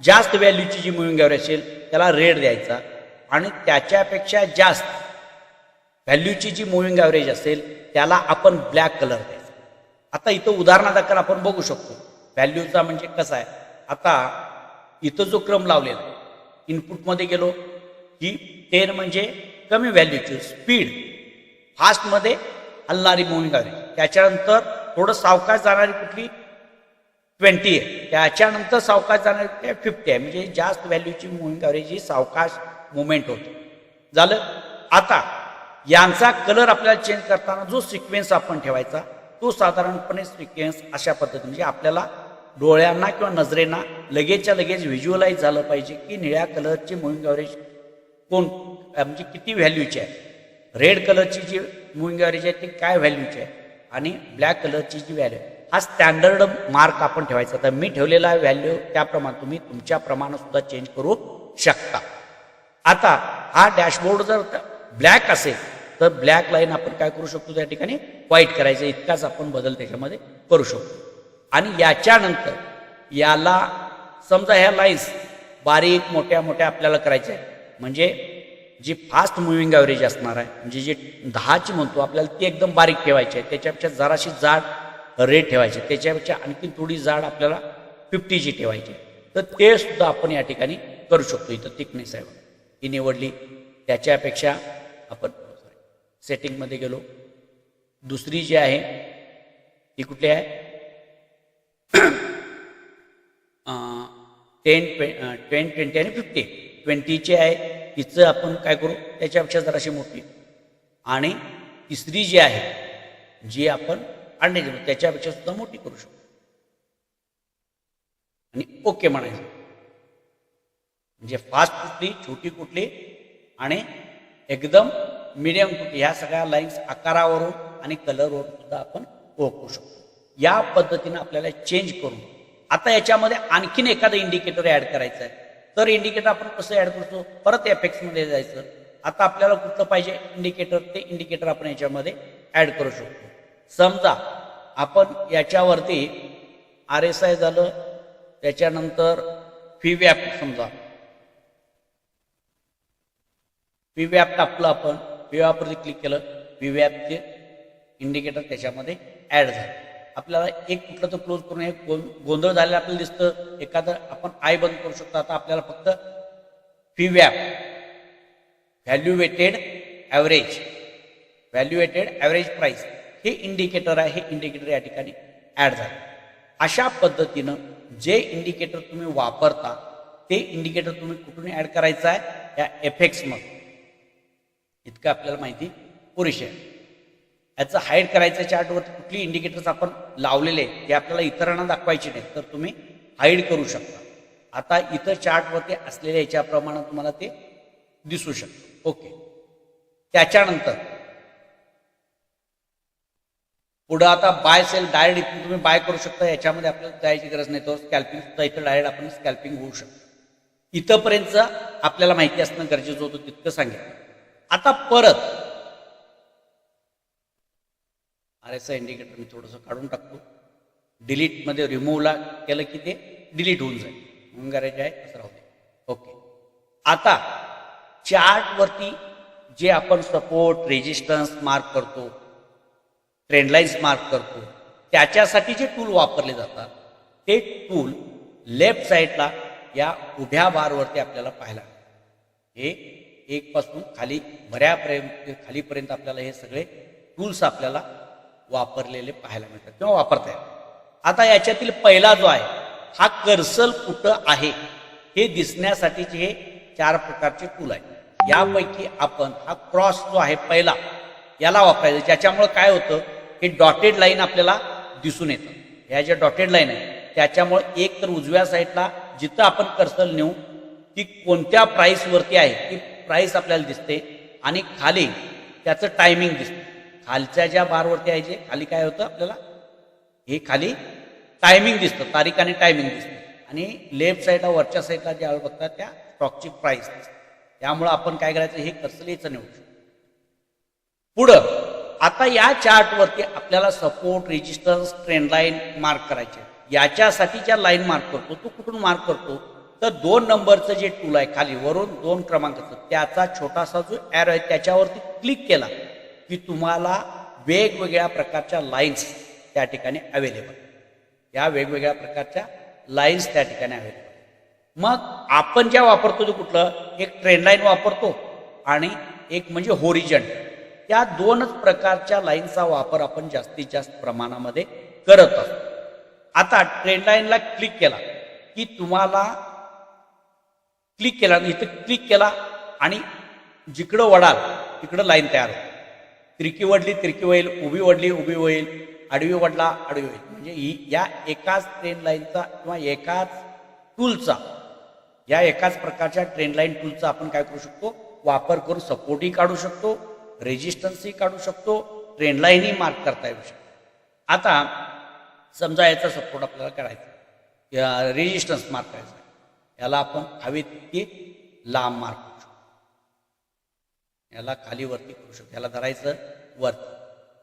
जास्त व्हॅल्यूची जी मुव्हिंग ॲव्हरेज असेल त्याला रेड द्यायचा आणि त्याच्यापेक्षा जास्त व्हॅल्यूची जी मुव्हिंग ॲव्हरेज असेल त्याला आपण ब्लॅक कलर द्यायचा. आता इथं उदाहरणादाखल आपण बघू शकतो व्हॅल्यूचा म्हणजे कसा आहे. आता इथं जो क्रम लावलेला इनपुटमध्ये गेलो की 10 म्हणजे कमी व्हॅल्यूची स्पीड, फास्टमध्ये हलणारी मुव्हिंग ॲव्हरेज, त्याच्यानंतर थोडं सावकाश जाणारी कुठली 20 आहे, त्याच्यानंतर सावकाश जाणारी 50 आहे. म्हणजे जास्त व्हॅल्यूची मुव्हिंग ॲव्हरेज ही सावकाश मुवमेंट होते. झालं. आता यांचा कलर आपल्याला चेंज करताना जो सिक्वेन्स आपण ठेवायचा तो साधारणपणे सिक्वेन्स अशा पद्धतीने म्हणजे आपल्याला डोळ्यांना किंवा नजरेना लगेचच्या लगेच व्हिज्युअलाइज झालं पाहिजे की निळ्या कलरची मुव्हिंग ॲव्हरेज कोण म्हणजे किती व्हॅल्यूची आहे, रेड कलरची जी मुव्हिंग ॲव्हरेज आहे ती काय व्हॅल्यूची आहे आणि ब्लॅक कलरची जी व्हॅल्यू आहे हा स्टँडर्ड मार्क आपण ठेवायचा. तर मी ठेवलेला व्हॅल्यू त्याप्रमाणे तुम्ही तुमच्या प्रमाणात चेंज करू शकता. आता हा डॅशबोर्ड जर ब्लॅक असेल तर ब्लॅक लाईन आपण काय करू शकतो त्या ठिकाणी व्हाईट करायचं, इतकाच आपण बदल त्याच्यामध्ये करू शकतो. आणि याच्यानंतर याला समजा ह्या लाईन्स बारीक मोठ्या मोठ्या आपल्याला करायच्या आहे म्हणजे जी फास्ट मुव्हिंग ॲव्हरेज असणार आहे म्हणजे जे 10ची म्हणतो आपल्याला ती एकदम बारीक ठेवायची आहे, त्याच्यापेक्षा जराशी जाड रेड ठेवायची, त्याच्यापेक्षा आणखी थोडी जाड आपल्याला 50ची ठेवायची. तर ते सुद्धा आपण या ठिकाणी करू शकतो. इथं थिकनेस आहे ही निवडली, त्याच्यापेक्षा आपण सेटिंगमध्ये गेलो. दुसरी जी आहे ती कुठली आहे 10, 20 आणि 50. 20ची आहे तिचं आपण काय करू त्याच्यापेक्षा जराशी मोठी. आणि तिसरी जी आहे जी आपण आणण्याची त्याच्यापेक्षा सुद्धा मोठी करू शकतो आणि ओके म्हणायचं. म्हणजे फास्ट कुठली, छोटी कुठली आणि एकदम मीडियम कुठली, ह्या सगळ्या लाईन्स आकारावरून आणि कलरवरून सुद्धा आपण ओळखू शकतो. या पद्धतीनं आपल्याला चेंज करून आता याच्यामध्ये आणखीन एखादं इंडिकेटर ॲड करायचं आहे. तर इंडिकेटर आपण कसं ॲड करतो, परत एफेक्ट्समध्ये जायचं. आता आपल्याला कुठलं पाहिजे इंडिकेटर, ते इंडिकेटर आपण याच्यामध्ये ॲड करू शकतो. समजा आपण याच्यावरती RSI झालं, त्याच्यानंतर फीवॅप, समजा फीवॅप टाकलं आपण, फीवॅपवरती क्लिक केलं, फीवॅपचे इंडिकेटर त्याच्यामध्ये ॲड झालं. आपल्याला एक कुठलं तर क्लोज करून एक गोंधळ झालेला आपल्याला दिसतं, एखादं आपण आय बंद करू शकतो. आता आपल्याला फक्त फीवॅप व्हॅल्युएटेड ॲव्हरेज प्राइस हे इंडिकेटर आहे, हे इंडिकेटर या ठिकाणी ॲड झालं. अशा पद्धतीनं जे इंडिकेटर तुम्ही वापरता ते इंडिकेटर तुम्ही कुठून ॲड करायचं आहे, या एफेक्ट्समध्ये. इतकं आपल्याला माहिती पुरेशी आहे. याचं हाईड करायचं चार्टवरती कुठली इंडिकेटर्स आपण लावलेले आहेत ते आपल्याला इतरांना दाखवायचे नाहीत तर तुम्ही हाईड करू शकता. आता इतर चार्टवरती असलेल्या याच्याप्रमाणे तुम्हाला ते दिसू शकतं. ओके. त्याच्यानंतर पुढं आता बाय सेल डायरेक्ट इथून तुम्ही बाय करू शकता. याच्यामध्ये आपल्याला जायची गरज नाही, तो स्कॅल्पिंग सुद्धा इथं डायरेक्ट आपण स्कॅल्पिंग होऊ शकतो. इथंपर्यंत आपल्याला माहिती असणं गरजेचं होतं तितकं सांगितलं. आता परत RSI इंडिकेटर मी थोडंसं काढून टाकतो. डिलीटमध्ये रिमूव्हला केलं की ते डिलीट होऊन जाईल. म्हणून करायचे आहे असं राहू दे. ओके. आता चार्टवरती जे आपण सपोर्ट रेजिस्टन्स मार्क करतो, ट्रेंड लाईन्स मार्क करतो, त्याच्यासाठी जे टूल वापरले जातात ते टूल लेफ्ट साईडला या उभ्या बारवरती आपल्याला पाहायला हे एक पासून खाली बऱ्यापर्यंत खालीपर्यंत आपल्याला हे सगळे टूल्स आपल्याला वापरलेले पाहायला मिळतात किंवा वापरता येतात. आता याच्यातील पहिला जो आहे हा कर्सर कुठं आहे हे दिसण्यासाठीचे हे 4 प्रकारचे टूल आहे. यापैकी आपण हा क्रॉस जो आहे पहिला याला वापरायचं, ज्याच्यामुळे काय होतं हे डॉटेड लाईन आपल्याला दिसून येतं. ह्या ज्या डॉटेड लाईन आहे त्याच्यामुळे एक तर उजव्या साईडला जिथं आपण कर्सर नेऊ ती कोणत्या प्राईसवरती आहे ती प्राईस आपल्याला दिसते आणि खाली त्याचं टायमिंग दिसतं. खालच्या ज्या बारवरती आहे जे खाली काय होतं आपल्याला हे खाली टायमिंग दिसतं, तारीख आणि टायमिंग दिसतं. आणि लेफ्ट साईडला वरच्या साईडला ज्या बघतात त्या स्टॉकची प्राईस दिसते. त्यामुळं आपण काय करायचं हे कर्सर याचं निवडू शकतो. पुढं आता या चार्टवरती आपल्याला support resistance trend line mark करायचे. याच्यासाठी ज्या लाईन मार्क करतो तो कुठून मार्क करतो तर 2 नंबरचं जे टूल आहे खाली वरून 2 क्रमांकाचं त्याचा छोटासा जो ॲरो आहे त्याच्यावरती क्लिक केला की तुम्हाला वेगवेगळ्या प्रकारच्या लाईन्स त्या ठिकाणी अवेलेबल. या वेगवेगळ्या प्रकारच्या लाईन्स त्या ठिकाणी अवेलेबल. मग आपण ज्या वापरतो ते कुठलं एक ट्रेंड लाईन वापरतो आणि एक म्हणजे होरिजंट. त्या 2च प्रकारच्या लाईनचा वापर आपण जास्तीत जास्त प्रमाणामध्ये करत असतो. आता ट्रेंड लाईनला क्लिक केला की तुम्हाला इथं क्लिक केला आणि जिकडं वडाल तिकडं लाईन तयार होते. तिरकी वडली तिरकी होईल, उभी वडली उभी होईल, आडवी वडला आडवी होईल. म्हणजे या एकाच ट्रेन लाईनचा किंवा एकाच टूलचा, या एकाच प्रकारच्या ट्रेन लाईन टूलचा आपण काय करू शकतो, वापर करून सपोर्टही काढू शकतो, रेजिस्टन्सही काढू शकतो, ट्रेन लाईनही मार्क करता येऊ शकतो. आता समजा याचा सपोर्ट आपल्याला करायचा, रेजिस्टन्स मार्क करायचा, याला आपण हवे तितके लांब मार्क करू शकतो, याला खाली वरती करू शकतो, याला धरायचं वरती.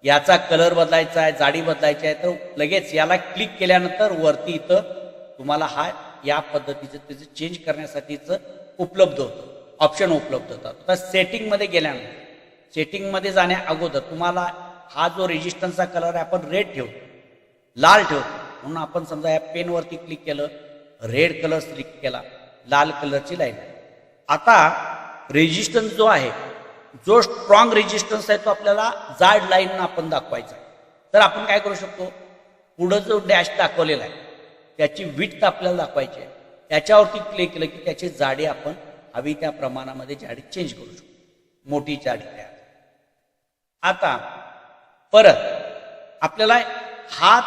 याचा कलर बदलायचा आहे, जाडी बदलायची आहे, तर लगेच याला क्लिक केल्यानंतर वरती इथं तुम्हाला हा या पद्धतीचं त्याचं चेंज करण्यासाठीचं उपलब्ध होतं, ऑप्शन उपलब्ध होतात. आता सेटिंगमध्ये गेल्यानंतर, सेटिंगमध्ये जाण्या अगोदर तुम्हाला हा जो रेजिस्टन्सचा कलर आहे आपण रेड ठेवतो, लाल ठेवतो. म्हणून आपण समजा या पेनवरती क्लिक केलं, रेड कलर सिलेक्ट केला, लाल कलरची लाईन. आता रेजिस्टन्स जो आहे, जो स्ट्रॉंग रेजिस्टन्स आहे तो आपल्याला जाड लाईन आपण दाखवायचा आहे. तर आपण काय करू शकतो, पुढं जो डॅश दाखवलेला आहे त्याची विड्थ आपल्याला दाखवायची आहे. त्याच्यावरती क्लिक केलं की त्याची जाडी आपण हवी त्या प्रमाणामध्ये जाडी चेंज करू शकतो, मोठी जाडी तयार. आता परत आपल्याला हाच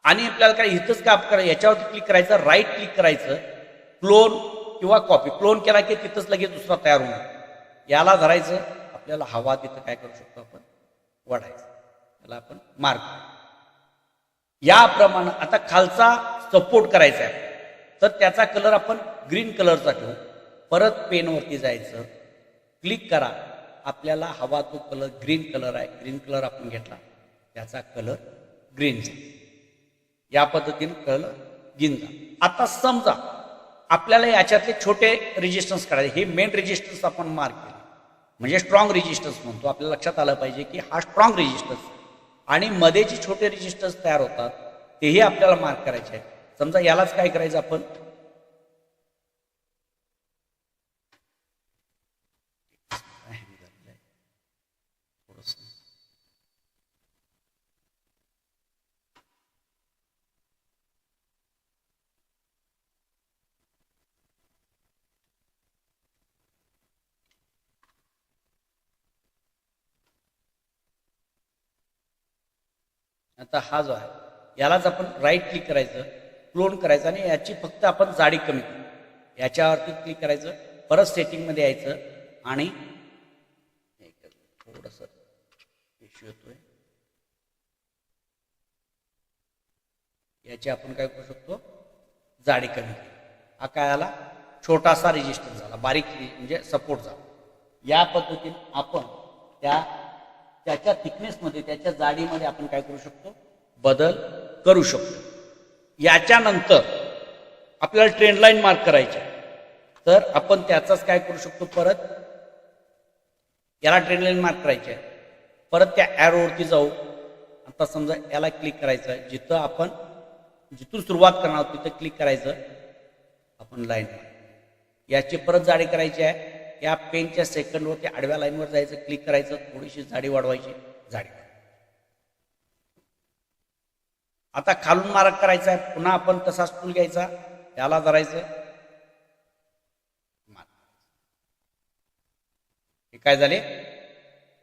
आणि आपल्याला काय इथंच का करायचं, याच्यावरती क्लिक करायचं, राईट क्लिक करायचं, क्लोन किंवा कॉपी. क्लोन केला की तिथंच लगेच दुसरा तयार होऊन याला धरायचं, आपल्याला हवा तिथं काय करू शकतो आपण वाढायचं, त्याला आपण मार्क. याप्रमाणे आता खालचा सपोर्ट करायचा आहे, तर त्याचा कलर आपण ग्रीन कलरचा ठेवू. परत पेनवरती जायचं, क्लिक करा, आपल्याला हवा तो कलर ग्रीन कलर आहे, ग्रीन कलर आपण घेतला, त्याचा कलर ग्रीनचा. या पद्धतीने कलर ग्रीनचा. आता समजा आपल्याला याच्यातले छोटे रेजिस्टन्स काढायचे, हे मेन रेजिस्टन्स आपण मार्क केले म्हणजे स्ट्रॉंग रेजिस्टन्स म्हणतो. आपल्याला लक्षात आलं पाहिजे की हा स्ट्रॉंग रेजिस्टन्स, आणि मध्ये जे छोटे रेजिस्टन्स तयार होतात तेही आपल्याला मार्क करायचे आहे. समजा यालाच काय करायचं आपण, आता हा जो आहे यालाच आपण राईट क्लिक करायचं, क्लोन करायचं, आणि याची फक्त आपण जाडी कमी करू. याच्यावरती क्लिक करायचं, परत सेटिंगमध्ये यायचं, आणि थोडंसं इश्यू येतोय, याची आपण काय करू शकतो, जाडी कमी केली. हा काय आला, छोटासा रेजिस्टन्स झाला, बारीक म्हणजे सपोर्ट झाला. या पद्धतीने आपण त्याच्या थिकनेसमध्ये, त्याच्या जाडीमध्ये आपण काय करू शकतो, बदल करू शकतो. याच्यानंतर आपल्याला ट्रेंड लाईन मार्क करायची, तर आपण त्याचाच काय करू शकतो, परत याला ट्रेंड लाईन मार्क करायची आहे, परत त्या ॲरोवरती जाऊ. आता समजा याला क्लिक करायचं आहे, जिथं आपण जिथून सुरुवात करणार आहोत तिथं क्लिक करायचं, आपण लाईन याची परत जाडी करायची आहे. या पेनच्या सेकंडवरती आडव्या लाईनवर जायचं, क्लिक करायचं, थोडीशी जाडी वाढवायची, जाडी. आता खालून मार्क करायचा आहे, पुन्हा आपण तसाच टूल घ्यायचा, याला धरायचं, हे काय झाले,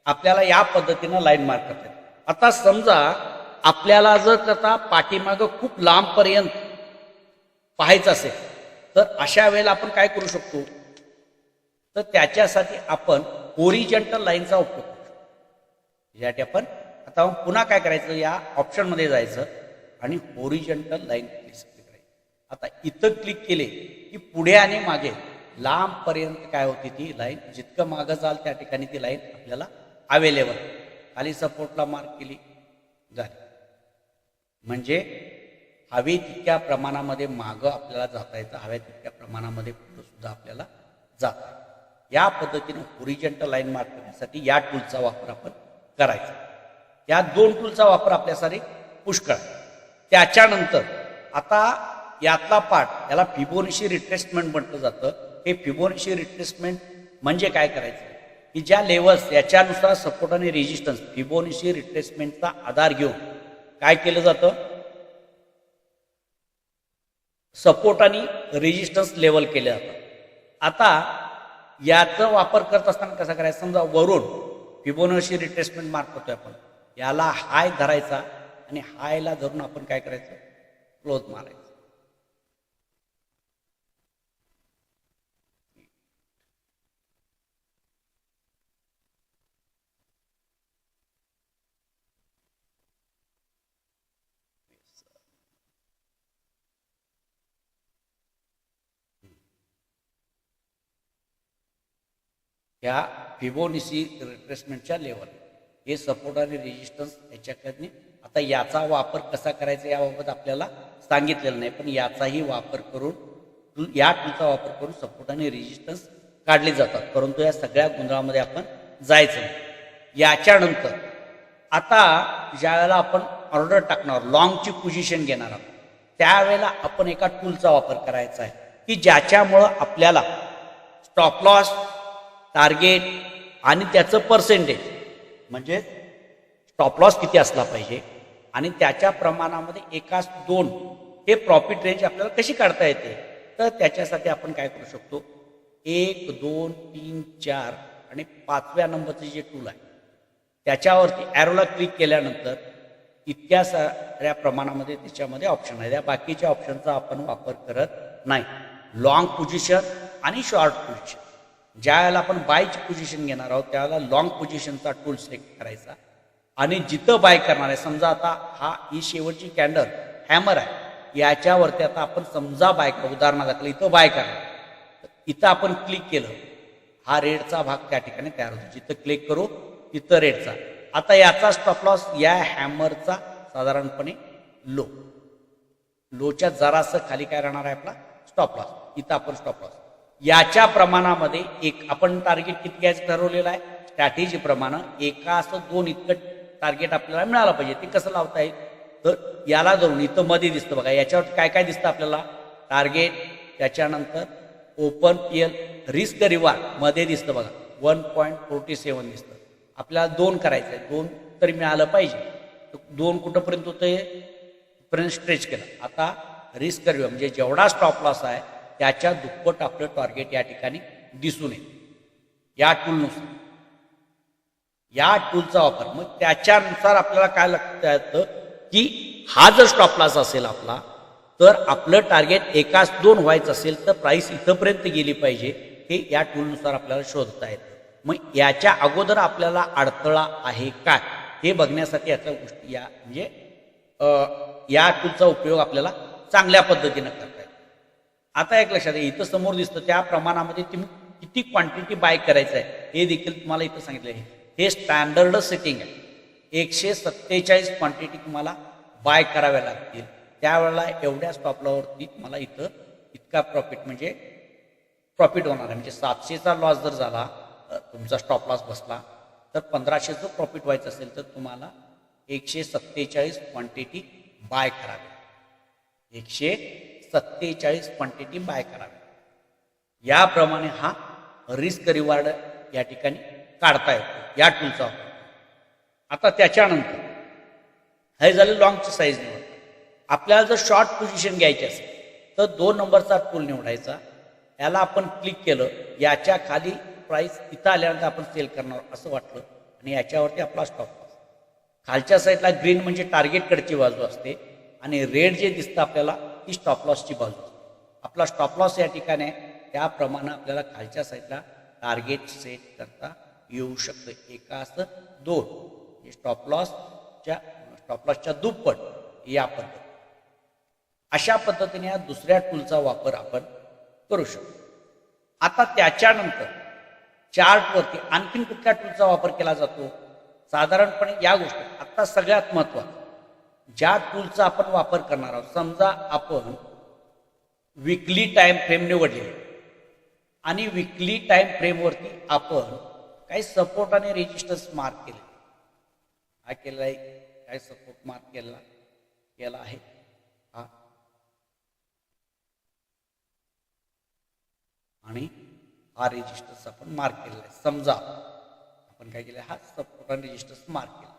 आपल्याला या पद्धतीनं लाईन मार्क करता येते. आता समजा आपल्याला जर करता पाठीमागं खूप लांबपर्यंत पाहायचं असेल, तर अशा वेळेला आपण काय करू शकतो, तर त्याच्यासाठी आपण ओरिजेंटल लाईनचा उपयोग करू शकतो. यासाठी आपण आता पुन्हा काय करायचं, या ऑप्शनमध्ये जायचं आणि ओरिजेंटल लाईन क्लिक करायची. आता इथं क्लिक केले की पुढे आणि मागे लांबपर्यंत काय होती ती लाईन, जितकं मागं जाल त्या ठिकाणी ती लाईन आपल्याला अवेलेबल. खाली सपोर्टला मार्क केली, झाली. म्हणजे हवे तितक्या प्रमाणामध्ये मागं आपल्याला जाता येतं, हव्या तितक्या प्रमाणामध्ये पुढं सुद्धा आपल्याला जाता येतं. या पद्धतीने ओरिजेंटल लाईन मार्क करण्यासाठी या टूलचा वापर आपण करायचा. या दोन टूलचा वापर आपल्यासाठी पुष्कळ. त्याच्यानंतर आता यातला पार्ट, याला फिबोनाची रिट्रेसमेंट म्हटलं जातं. हे फिबोनाची रिट्रेसमेंट म्हणजे काय करायचं की ज्या लेवल्स याच्यानुसार सपोर्ट आणि रेजिस्टन्स फिबोनाची रिट्रेसमेंटचा आधार घेऊन काय केलं जातं, सपोर्ट आणि रेजिस्टन्स लेवल केले जातात. आता याचा वापर करत असताना कसा करायचा, समजा वरून फिबोनाची रिट्रेसमेंट मार्क करतोय आपण, याला हाय धरायचा आणि हायला धरून आपण काय करायचं, क्लोज मारायचं. ह्या फिबोनाची रिट्रेसमेंटच्या लेवल, हे सपोर्ट आणि रेजिस्टन्स याच्याकडे. आता याचा वापर कसा करायचा याबाबत आपल्याला सांगितलेलं नाही, पण याचाही वापर करून, या टूलचा वापर करून सपोर्ट आणि रेजिस्टन्स काढले जातात. परंतु या सगळ्या गोंधळामध्ये आपण जायचं नाही. याच्यानंतर आता ज्या वेळेला आपण ऑर्डर टाकणार, लॉंगची पोझिशन घेणार आहोत, त्यावेळेला आपण एका टूलचा वापर करायचा आहे की ज्याच्यामुळं आपल्याला स्टॉप लॉस, टार्गेट आणि त्याचं पर्सेंटेज, म्हणजे स्टॉप लॉस किती असला पाहिजे आणि त्याच्या प्रमाणामध्ये एकाच दोन हे प्रॉफिट रेंज आपल्याला कशी काढता येते. तर त्याच्यासाठी आपण काय करू शकतो, 1, 2, 3, 4 आणि 5व्या नंबरचे जे टूल आहे त्याच्यावरती ॲरोला क्लिक केल्यानंतर इतक्या साऱ्या प्रमाणामध्ये त्याच्यामध्ये ऑप्शन आहे. त्या बाकीच्या ऑप्शनचा आपण वापर करत नाही. लॉंग पोझिशन आणि शॉर्ट पोझिशन, ज्या वेळेला आपण बायची पोझिशन घेणार आहोत त्यावेळेला लॉंग पोझिशनचा टूल सिलेक्ट करायचा आणि जिथं बाय करणार आहे, समजा आता ही शेवटची कॅन्डल हॅमर आहे, याच्यावरती आता आपण समजा बाय, उदाहरणादाखल इथं बाय करणार, इथं आपण क्लिक केलं, हा रेडचा भाग त्या ठिकाणी तयार होतो. जिथं क्लिक करू तिथं रेडचा. आता याचा स्टॉप लॉस या हॅमरचा साधारणपणे लोच्या जरासं खाली काय राहणार आहे आपला स्टॉप लॉस. इथं आपण स्टॉप लॉस याच्या प्रमाणामध्ये एक आपण टार्गेट किती घ्यायचं ठरवलेलं आहे, स्ट्रॅटेजी प्रमाणे एका असं 2 इतकं टार्गेट आपल्याला मिळालं पाहिजे. ते कसं लावता येईल, तर याला धरून इथं मध्ये दिसतं बघा, याच्यावर काय काय दिसतं आपल्याला, टार्गेट, त्याच्यानंतर ओपन पीएल, रिस्क रिवार्ड मध्ये दिसतं बघा, 1.47 दिसतं. आपल्याला 2 करायचं आहे, 2 तरी मिळालं पाहिजे. 2 कुठंपर्यंत होतं, पर्यंत स्ट्रेच केलं. आता रिस्क रिवार्ड म्हणजे जेवढा स्टॉप लॉस आहे त्याच्या दुप्पट आपलं टार्गेट या ठिकाणी दिसून येईल या टूलनुसार. या टूलचा वापर, मग त्याच्यानुसार आपल्याला काय लक्षात येतं की हा जर स्टॉप लॉस असेल आपला, तर आपलं टार्गेट एकाच 2 व्हायचं असेल तर प्राइस इथंपर्यंत गेली पाहिजे, हे या टूलनुसार आपल्याला शोधता येतं. मग याच्या अगोदर आपल्याला अडथळा आहे काय हे बघण्यासाठी याचा गोष्टी या म्हणजे या टूलचा उपयोग आपल्याला चांगल्या पद्धतीनं करता येतो. आता एक लक्षात आहे, इथं समोर दिसतं त्या प्रमाणामध्ये तुम्ही किती क्वांटिटी बाय करायचं आहे हे देखील तुम्हाला इथं सांगितलं आहे. हे स्टँडर्ड सेटिंग आहे. 147 क्वांटिटी तुम्हाला बाय कराव्या लागतील. त्यावेळेला एवढ्या स्टॉपलावरती तुम्हाला इथं इतका प्रॉफिट म्हणजे प्रॉफिट होणार आहे. म्हणजे 700चा लॉस जर झाला, तुमचा स्टॉप लॉस बसला, तर 1500चं प्रॉफिट व्हायचं असेल तर तुम्हाला 147 क्वांटिटी बाय करावी. 147 क्वांटिटी बाय करावी. याप्रमाणे हा रिस्क रिवॉर्ड या ठिकाणी काढता येतो या टूलचा. आता त्याच्यानंतर हे झालं लॉंगची साईज निवड. आपल्याला जर शॉर्ट पोझिशन घ्यायची असेल तर 2 नंबरचा टूल निवडायचा. याला आपण क्लिक केलं, याच्या खाली प्राइस इथं आल्यानंतर आपण सेल करणार असं वाटलं आणि याच्यावरती आपला स्टॉप लॉस. खालच्या साईडला ग्रीन म्हणजे टार्गेटकडची बाजू असते आणि रेड जे दिसतं आपल्याला ती स्टॉप लॉसची बाजू असते. आपला स्टॉप लॉस या ठिकाणी त्याप्रमाणे आपल्याला खालच्या साईडला टार्गेट सेट करता येऊ शकतं. एका असं 2 स्टॉप लॉसच्या दुप्पट या पद्धती. अशा पद्धतीने या दुसऱ्या टूलचा वापर आपण करू शकतो. आता त्याच्यानंतर चार्टवरती आणखीन कुठल्या टूलचा वापर केला जातो, साधारणपणे या गोष्टी. आता सगळ्यात महत्त्वाचं, ज्या टूलचा आपण वापर करणार आहोत, समजा आपण विकली टाइम फ्रेम निवडले आणि विकली टाइम फ्रेमवरती आपण काही सपोर्ट आणि रेजिस्टन्स मार्क केले. हा केला आहे, काय सपोर्ट मार्क केला आहे हा, आणि हा रेजिस्टन्स आपण मार्क केलेला आहे. समजा आपण काय केलं, हा सपोर्ट आणि रेजिस्टन्स मार्क केला.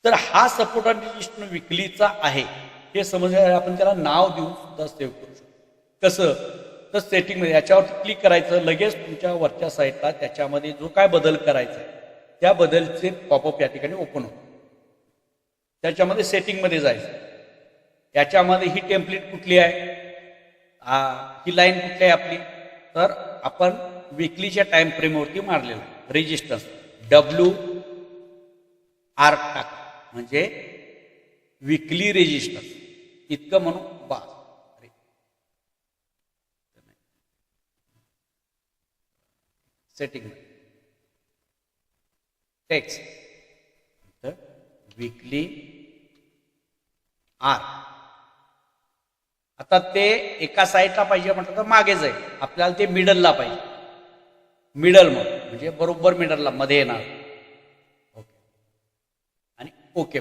तर हा सपोर्ट आणि रेजिस्टन्स विकलीचा आहे हे समजल्यावर आपण त्याला नाव देऊन सुद्धा सेव्ह करू शकतो. कसं, तर सेटिंगमध्ये याच्यावरती क्लिक करायचं, लगेच तुमच्या वरच्या साईडला त्याच्यामध्ये जो काय बदल करायचा आहे त्या बदलचे पॉपअप या ठिकाणी ओपन होतं. त्याच्यामध्ये सेटिंगमध्ये जायचं, याच्यामध्ये ही टेम्पलेट कुठली आहे, ही लाईन कुठली आहे आपली, तर आपण विकलीच्या टाइम फ्रेमवरती मारलेलं आहे. रेजिस्टन्स WR टाक म्हणजे विकली रेजिस्टन्स इतकं म्हणून बस. सेटिंग टेक्स्ट विकली आर. आता ते एका साईडला पाहिजे म्हटलं तर मागे जाईल, आपल्याला ते मिडलला पाहिजे. मिडल म्हणजे बरोबर मिडलला मध्ये येणार. ओके आणि ओके.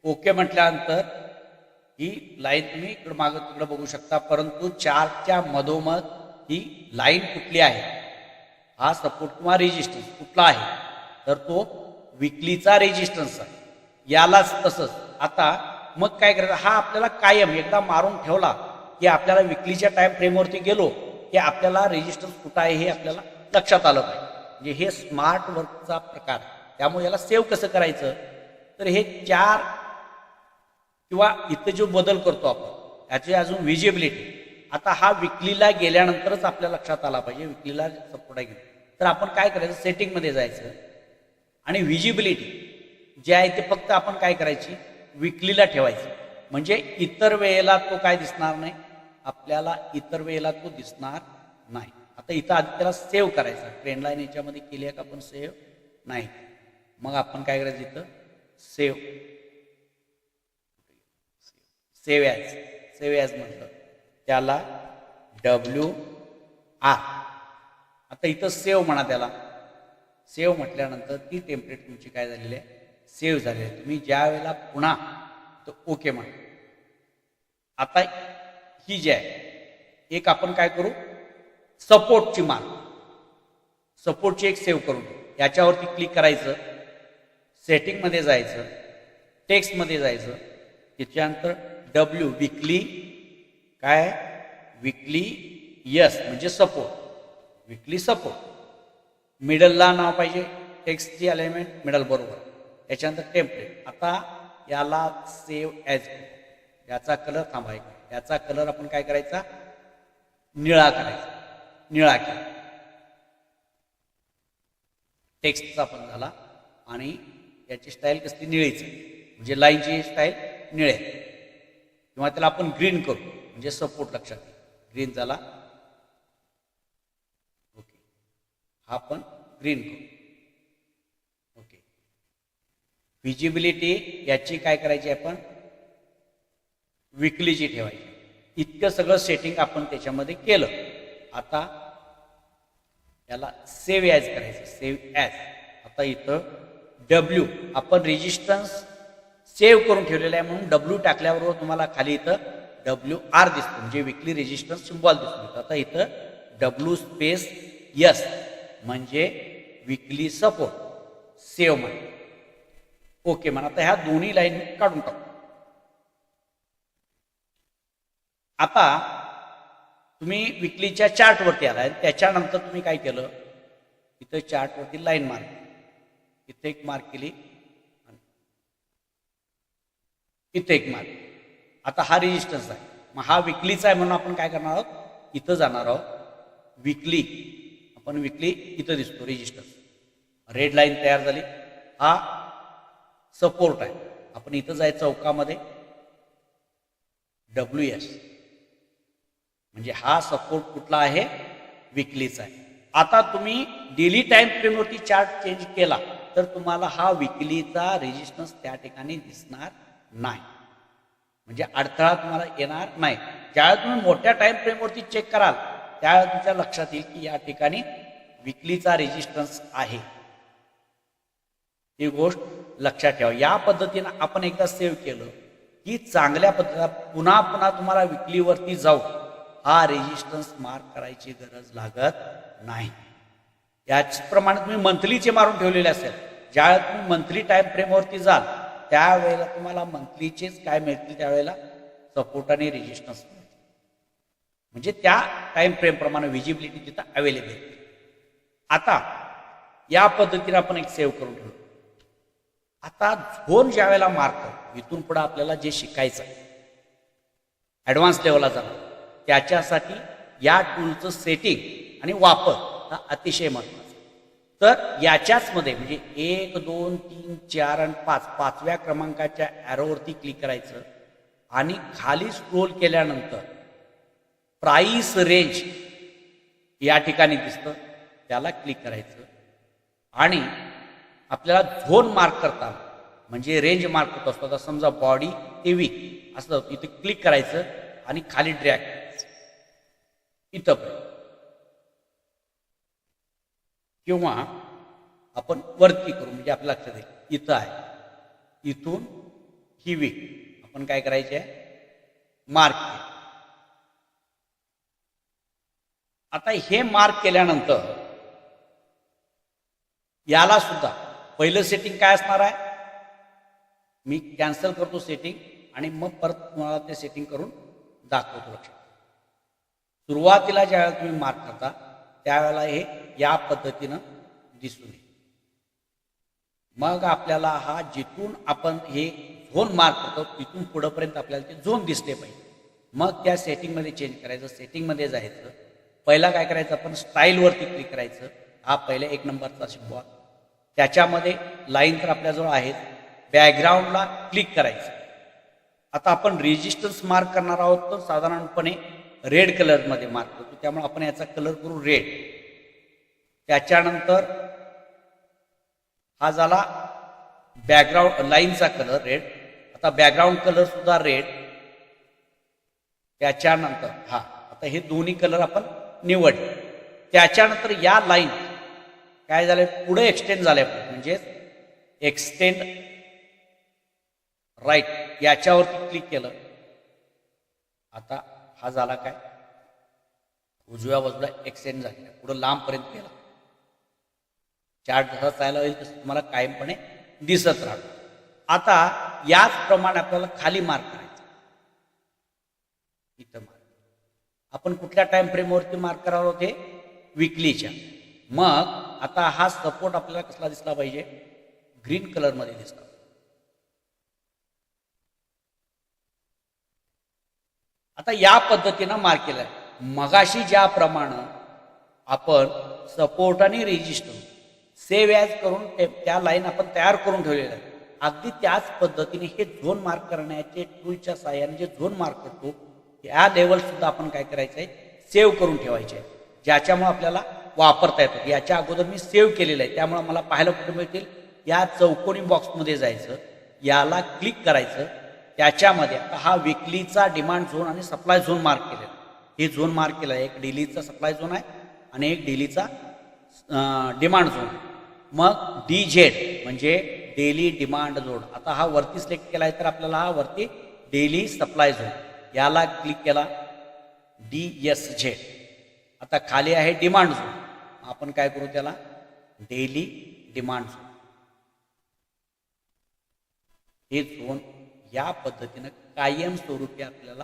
ओके म्हटल्यानंतर ही लाईन तुम्ही इकडे मागे तिकडे बघू शकता, परंतु चार्टच्या मधोमध ही लाईन कुठली आहे, हा सपोर्ट किंवा रेजिस्टन्स कुठला आहे, तर तो विकलीचा रेजिस्टन्स आहे. यालाच तसंच आता मग काय करायचं, हा आपल्याला कायम एकदा मारून ठेवला की आपल्याला विकलीच्या टाइम फ्रेमवरती गेलो की आपल्याला रेजिस्टन्स कुठं आहे हे आपल्याला लक्षात आलं पाहिजे. म्हणजे हे स्मार्ट वर्कचा प्रकार. त्यामुळे याला सेव्ह कसं करायचं, तर हे 4 किंवा इथं जो बदल करतो आपण याची अजून विजिबिलिटी, आता हा विकलीला गेल्यानंतरच आपल्या लक्षात आला पाहिजे विकलीला सपोर्ट आहे. तर आपण काय करायचं, सेटिंगमध्ये जायचं आणि विजिबिलिटी जे आहे ते फक्त आपण काय करायची, विकलीला ठेवायचं. म्हणजे इतर वेळेला तो काय दिसणार नाही आपल्याला, इतर वेळेला तो दिसणार नाही. आता इथं आधी त्याला सेव्ह करायचा. ट्रेंड लाईन याच्यामध्ये केली आहे का आपण सेव्ह नाही, मग आपण काय करायचं, इथं सेव्ह ॲज म्हटलं त्याला WR. आता इथं सेव्ह म्हणा, त्याला सेव्ह म्हटल्यानंतर ती टेम्पलेट तुमची काय झालेली आहे, सेव्ह झालेली आहे. तुम्ही ज्या वेळेला पुन्हा तर ओके म्हणा. आता ही जी आहे एक आपण काय करू, सपोर्टची मार्क, सपोर्टची एक सेव्ह करून याच्यावरती क्लिक करायचं, सेटिंगमध्ये जायचं, टेक्स्टमध्ये जायचं, त्याच्यानंतर W विकली काय, विकली यस म्हणजे सपोर्ट, विकली सपोर्ट. मिडलला नाव पाहिजे, टेक्स्टची अलाइनमेंट मिडल बरोबर. त्याच्यानंतर टेम्पलेट. आता याला सेव्ह ॲज, याचा कलर थांबायचा, याचा कलर आपण काय करायचा, निळा करायचा, निळा केला. टेक्स्टचा पण झाला आणि याची स्टाईल कसली, निळीच म्हणजे लाईनची स्टाईल निळे, किंवा त्याला आपण ग्रीन करू म्हणजे सपोर्ट लक्षात येईल. ग्रीन झाला, ओके. हा पण ग्रीन करू, ओके. विजिबिलिटी याची काय करायची, आपण विकलीची ठेवायची. इतकं सगळं सेटिंग आपण त्याच्यामध्ये केलं. आता याला सेव्ह ॲज करायचं, सेव्ह ॲज. आता इथं W आपण रेजिस्टन्स सेव्ह करून ठेवलेलं आहे म्हणून W टाकल्याबरोबर तुम्हाला खाली इथं WR दिसतो म्हणजे विकली रेजिस्टन्स सिम्बॉल दिसतो. आता इथं W स्पेस यस म्हणजे विकली सपोर्ट, सेव्ह म्हणा, ओके म्हणा. आता ह्या दोन्ही लाईन काढून टाकू. आता तुम्ही विकलीच्या चार्टवरती आलाय, त्याच्यानंतर तुम्ही काय केलं, इथं चार्टवरती लाईन मार्क, इथे एक मार्क केली, इथे एक मार्क. आता हा रेजिस्टन्स आहे, मग हा विकलीचा आहे म्हणून आपण काय करणार आहोत, इथं जाणार आहोत. विकली आपण विकली इथं दिसतो रेजिस्टन्स, रेड लाईन तयार झाली. हा सपोर्ट आहे, आपण इथं जायचं चौकामध्ये WS म्हणजे हा सपोर्ट कुठला आहे, विकलीचा आहे. आता तुम्ही डेली टाइम फ्रेमवरती चार्ट चेंज केला तर तुम्हाला हा विकलीचा रेजिस्टन्स त्या ठिकाणी दिसणार नाही, म्हणजे अडथळा तुम्हाला येणार नाही. ज्यावेळेस तुम्ही मोठ्या टाइम फ्रेमवरती चेक कराल त्यावेळेस तुमच्या लक्षात येईल की या ठिकाणी विकलीचा रेजिस्टन्स आहे. ही गोष्ट लक्षात ठेवा. या पद्धतीनं आपण एकदा सेव्ह केलं की चांगल्या पद्धतीने पुन्हा पुन्हा तुम्हाला विकलीवरती जाऊ हा रेजिस्टन्स मार्क करायची गरज लागत नाही. याचप्रमाणे तुम्ही मंथलीचे मारून ठेवलेले असेल, ज्यावेळेला तुम्ही मंथली टाइम फ्रेमवरती जाल त्यावेळेला तुम्हाला मंथलीचेच काय मिळतील, त्यावेळेला सपोर्ट आणि रेजिस्टन्स मिळतील. म्हणजे त्या टाइम फ्रेमप्रमाणे विजिबिलिटी तिथं अवेलेबल आहे. आता या पद्धतीने आपण एक सेव्ह करून ठेवतो. आता झोन ज्या वेळेला मार्क इथून पुढे आपल्याला जे शिकायचं आहे ॲडव्हान्स लेवलला जाणार त्याच्यासाठी या टूलचं सेटिंग आणि वापर हा अतिशय महत्त्वाचा. तर याच्याच मध्ये म्हणजे 1 2 3 4 आणि 5 पाचव्या क्रमांकाच्या ॲरोवरती क्लिक करायचं आणि खाली स्क्रोल केल्यानंतर प्राइस रेंज या ठिकाणी दिसतं त्याला क्लिक करायचं आणि आपल्याला झोन मार्क करता म्हणजे रेंज मार्क होत असतो. आता समजा बॉडी हेवी असं इथे क्लिक करायचं आणि खाली ड्रॅग करायचं इथं किंवा आपण वरती करू म्हणजे आपल्या लक्षात येईल इथं आहे. इथून ही वीक आपण काय करायचे आहे मार्क केलं. आता हे मार्क केल्यानंतर याला सुद्धा पहिलं सेटिंग काय असणार आहे मी कॅन्सल करतो सेटिंग आणि मग परत तुम्हाला ते सेटिंग करून दाखवतो. लक्षात सुरुवातीला ज्यावेळेला तुम्ही मार्क करता त्यावेळेला हे या पद्धतीनं दिसून येईल. मग आपल्याला हा जिथून आपण हे झोन मार्क करतो तिथून पुढेपर्यंत आपल्याला ते झोन दिसले पाहिजे. मग त्या सेटिंगमध्ये चेंज करायचं. सेटिंगमध्ये जायचं. पहिला काय करायचं आपण स्टाईलवरती क्लिक करायचं. हा पहिला 1 नंबरचा सिम्बॉल त्याच्यामध्ये लाईन तर आपल्याजवळ आहेत. बॅकग्राऊंडला क्लिक करायचं. आता आपण रेजिस्टन्स मार्क करणार आहोत तर साधारणपणे रेड कलरमध्ये मार्क करतो त्यामुळे आपण याचा कलर करू रेड. त्याच्यानंतर हा झाला बॅकग्राऊंड लाईनचा कलर रेड. आता बॅकग्राऊंड कलर सुद्धा रेड. त्याच्यानंतर हा आता हे दोन्ही कलर आपण निवडले. त्याच्यानंतर या लाईन काय झाले पुढे एक्सटेंड झाले म्हणजे एक्सटेंड राईट याच्यावरती क्लिक केलं. आता हा झाला काय उजव्या बाजूला एक्सटेंड झालेला पुढे लांबपर्यंत गेला. चार्ट जसा चालला होईल तसं तुम्हाला कायमपणे दिसत राहतो. आता याचप्रमाणे आपल्याला खाली मार्क करायचं. इथं मार्क आपण कुठल्या टाइम फ्रेमवरती मार्क करावं होते विकलीच्या. मग आता हा सपोर्ट आपल्याला कसला दिसला पाहिजे ग्रीन कलरमध्ये दिसला. आता या पद्धतीनं मार्क केलं. मगाशी ज्याप्रमाणे आपण सपोर्ट आणि रेजिस्टन्स सेव्ह ॲज करून त्या लाईन आपण तयार करून ठेवलेल्या आहे अगदी त्याच पद्धतीने हे झोन मार्क करण्याचे टूलच्या साहाय्याने जे झोन मार्क करतो या लेवल सुद्धा आपण काय करायचं आहे सेव्ह करून ठेवायचे आहे ज्याच्यामुळे आपल्याला वापरता येतो. याच्या अगोदर मी सेव्ह केलेलं आहे त्यामुळे मला पाहायला कुठे मिळतील या चौकोनी बॉक्समध्ये जायचं याला क्लिक करायचं. त्याच्यामध्ये आता हा विकलीचा डिमांड झोन आणि सप्लाय झोन मार्क केलेला. हे झोन मार्क केलं आहे. एक डेलीचा सप्लाय झोन आहे आणि एक डेलीचा डिमांड झोन. मग DZ म्हणजे डेली डिमांड झोन. आता हा वरती सिलेक्ट केला आहे तर आपल्याला हा वरती डेली सप्लाय झोन याला क्लिक केला DSZ. आता खाली आहे डिमांड झोन. आपण काय करू त्याला डेली डिमांड झोन. हे झोन या पद्धतीनं कायमस्वरूपी आपल्याला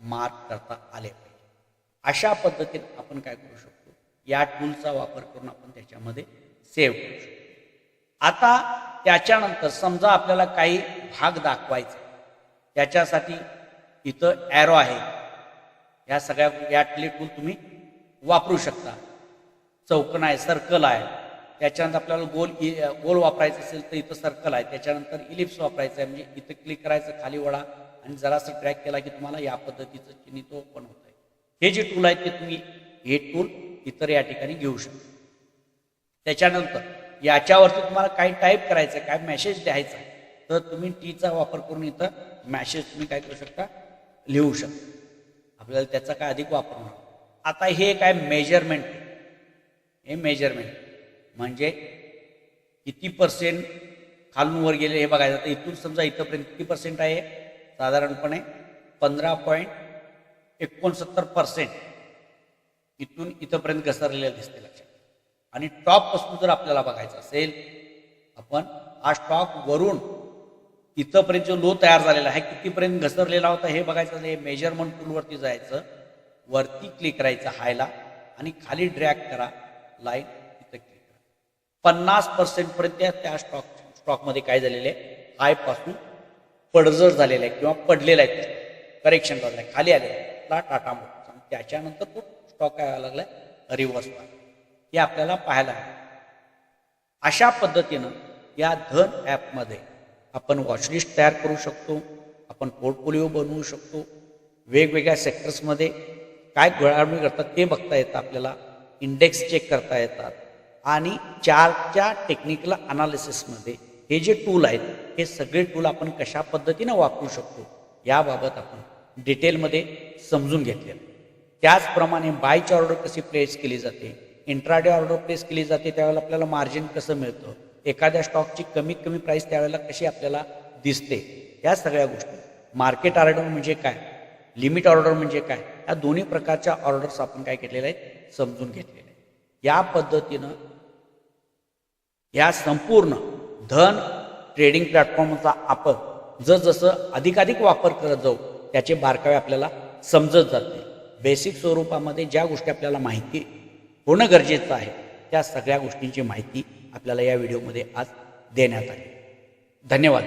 मार्क करता आले पाहिजे. अशा पद्धतीने आपण काय करू शकतो या टूलचा वापर करून आपण त्याच्यामध्ये सेव्ह करू शकतो. आता त्याच्यानंतर समजा आपल्याला काही भाग दाखवायचे त्याच्यासाठी इथं ॲरो आहे. या सगळ्या यातले टूल तुम्ही वापरू शकता. चौकोन आहे सर्कल आहे. त्याच्यानंतर आपल्याला गोल वापरायचं असेल तर इथं सर्कल आहे. त्याच्यानंतर इलिप्स वापरायचं आहे म्हणजे इथं क्लिक करायचं खाली वळा आणि जरासं ट्रॅक केला की तुम्हाला या पद्धतीचं चिन्ह तो ओपन होत आहे. हे जे टूल आहे ते तुम्ही हे टूल इतर या ठिकाणी घेऊ शकता. त्याच्यानंतर याच्यावरती तुम्हाला काय टाईप करायचं आहे काय मेसेज द्यायचा आहे तर तुम्ही टीचा वापर करून इथं मेसेज तुम्ही काय करू शकता लिहू शकता. आपल्याला त्याचा काय अधिक वापर होणार. आता हे काय मेजरमेंट हे मेजरमेंट म्हणजे किती % खालून वर गेले हे बघायचं. तर इथून समजा इथंपर्यंत किती % आहे साधारणपणे 15.69% इथून इथंपर्यंत घसरलेलं दिसते लक्षात. आणि टॉप पासून जर आपल्याला बघायचं असेल आपण हा स्टॉक वरून इथंपर्यंत जो लो तयार झालेला आहे कितीपर्यंत घसरलेला होता हे बघायचं. हे मेजरमेंट टूलवरती जायचं वरती क्लिक करायचं हायला आणि खाली ड्रॅग करा लाईन इथं क्लिक करा. 50% पर्यंत त्या स्टॉकमध्ये काय झालेले आहे, हायपासून पडझड झालेला आहे किंवा पडलेला आहे, करेक्शन झालेलं आहे, खाली आलेला आहे टाटा मोटर्स. त्याच्यानंतर तो स्टॉक काय व्हायला लागलाय, रिव्हर्स व्हायला. हे आपल्याला पाहायला आहे. अशा पद्धतीनं या धन ॲपमध्ये आपण वॉचलिस्ट तयार करू शकतो, आपण पोर्टफोलिओ बनवू शकतो, वेगवेगळ्या सेक्टर्समध्ये काय घडामोडी करतात ते बघता येतं आपल्याला, इंडेक्स चेक करता येतात आणि चार्टच्या टेक्निकल अनालिसिसमध्ये हे जे टूल आहेत हे सगळे टूल आपण कशा पद्धतीनं वापरू शकतो याबाबत आपण डिटेलमध्ये समजून घेतलेलं. त्याचप्रमाणे बायची ऑर्डर कशी प्लेस केली जाते, इंट्राडे ऑर्डर प्लेस केली जाते, त्यावेळेला आपल्याला मार्जिन कसं मिळतं, एखाद्या स्टॉकची कमीत कमी प्राईस त्यावेळेला कशी आपल्याला दिसते, या सगळ्या गोष्टी. मार्केट ऑर्डर म्हणजे काय, लिमिट ऑर्डर म्हणजे काय, या दोन्ही प्रकारच्या ऑर्डर्स आपण काय केलेल्या आहेत, समजून घेतलेल्या आहेत. या पद्धतीनं या संपूर्ण धन ट्रेडिंग प्लॅटफॉर्मचा आपण जसं अधिकाधिक वापर करत जाऊ त्याचे बारकावे आपल्याला समजत जाते. बेसिक स्वरूपामध्ये ज्या गोष्टी आपल्याला माहिती होणं गरजेचं आहे त्या सगळ्या गोष्टींची माहिती आपल्याला या व्हिडिओमध्ये आज देण्यात आली. धन्यवाद.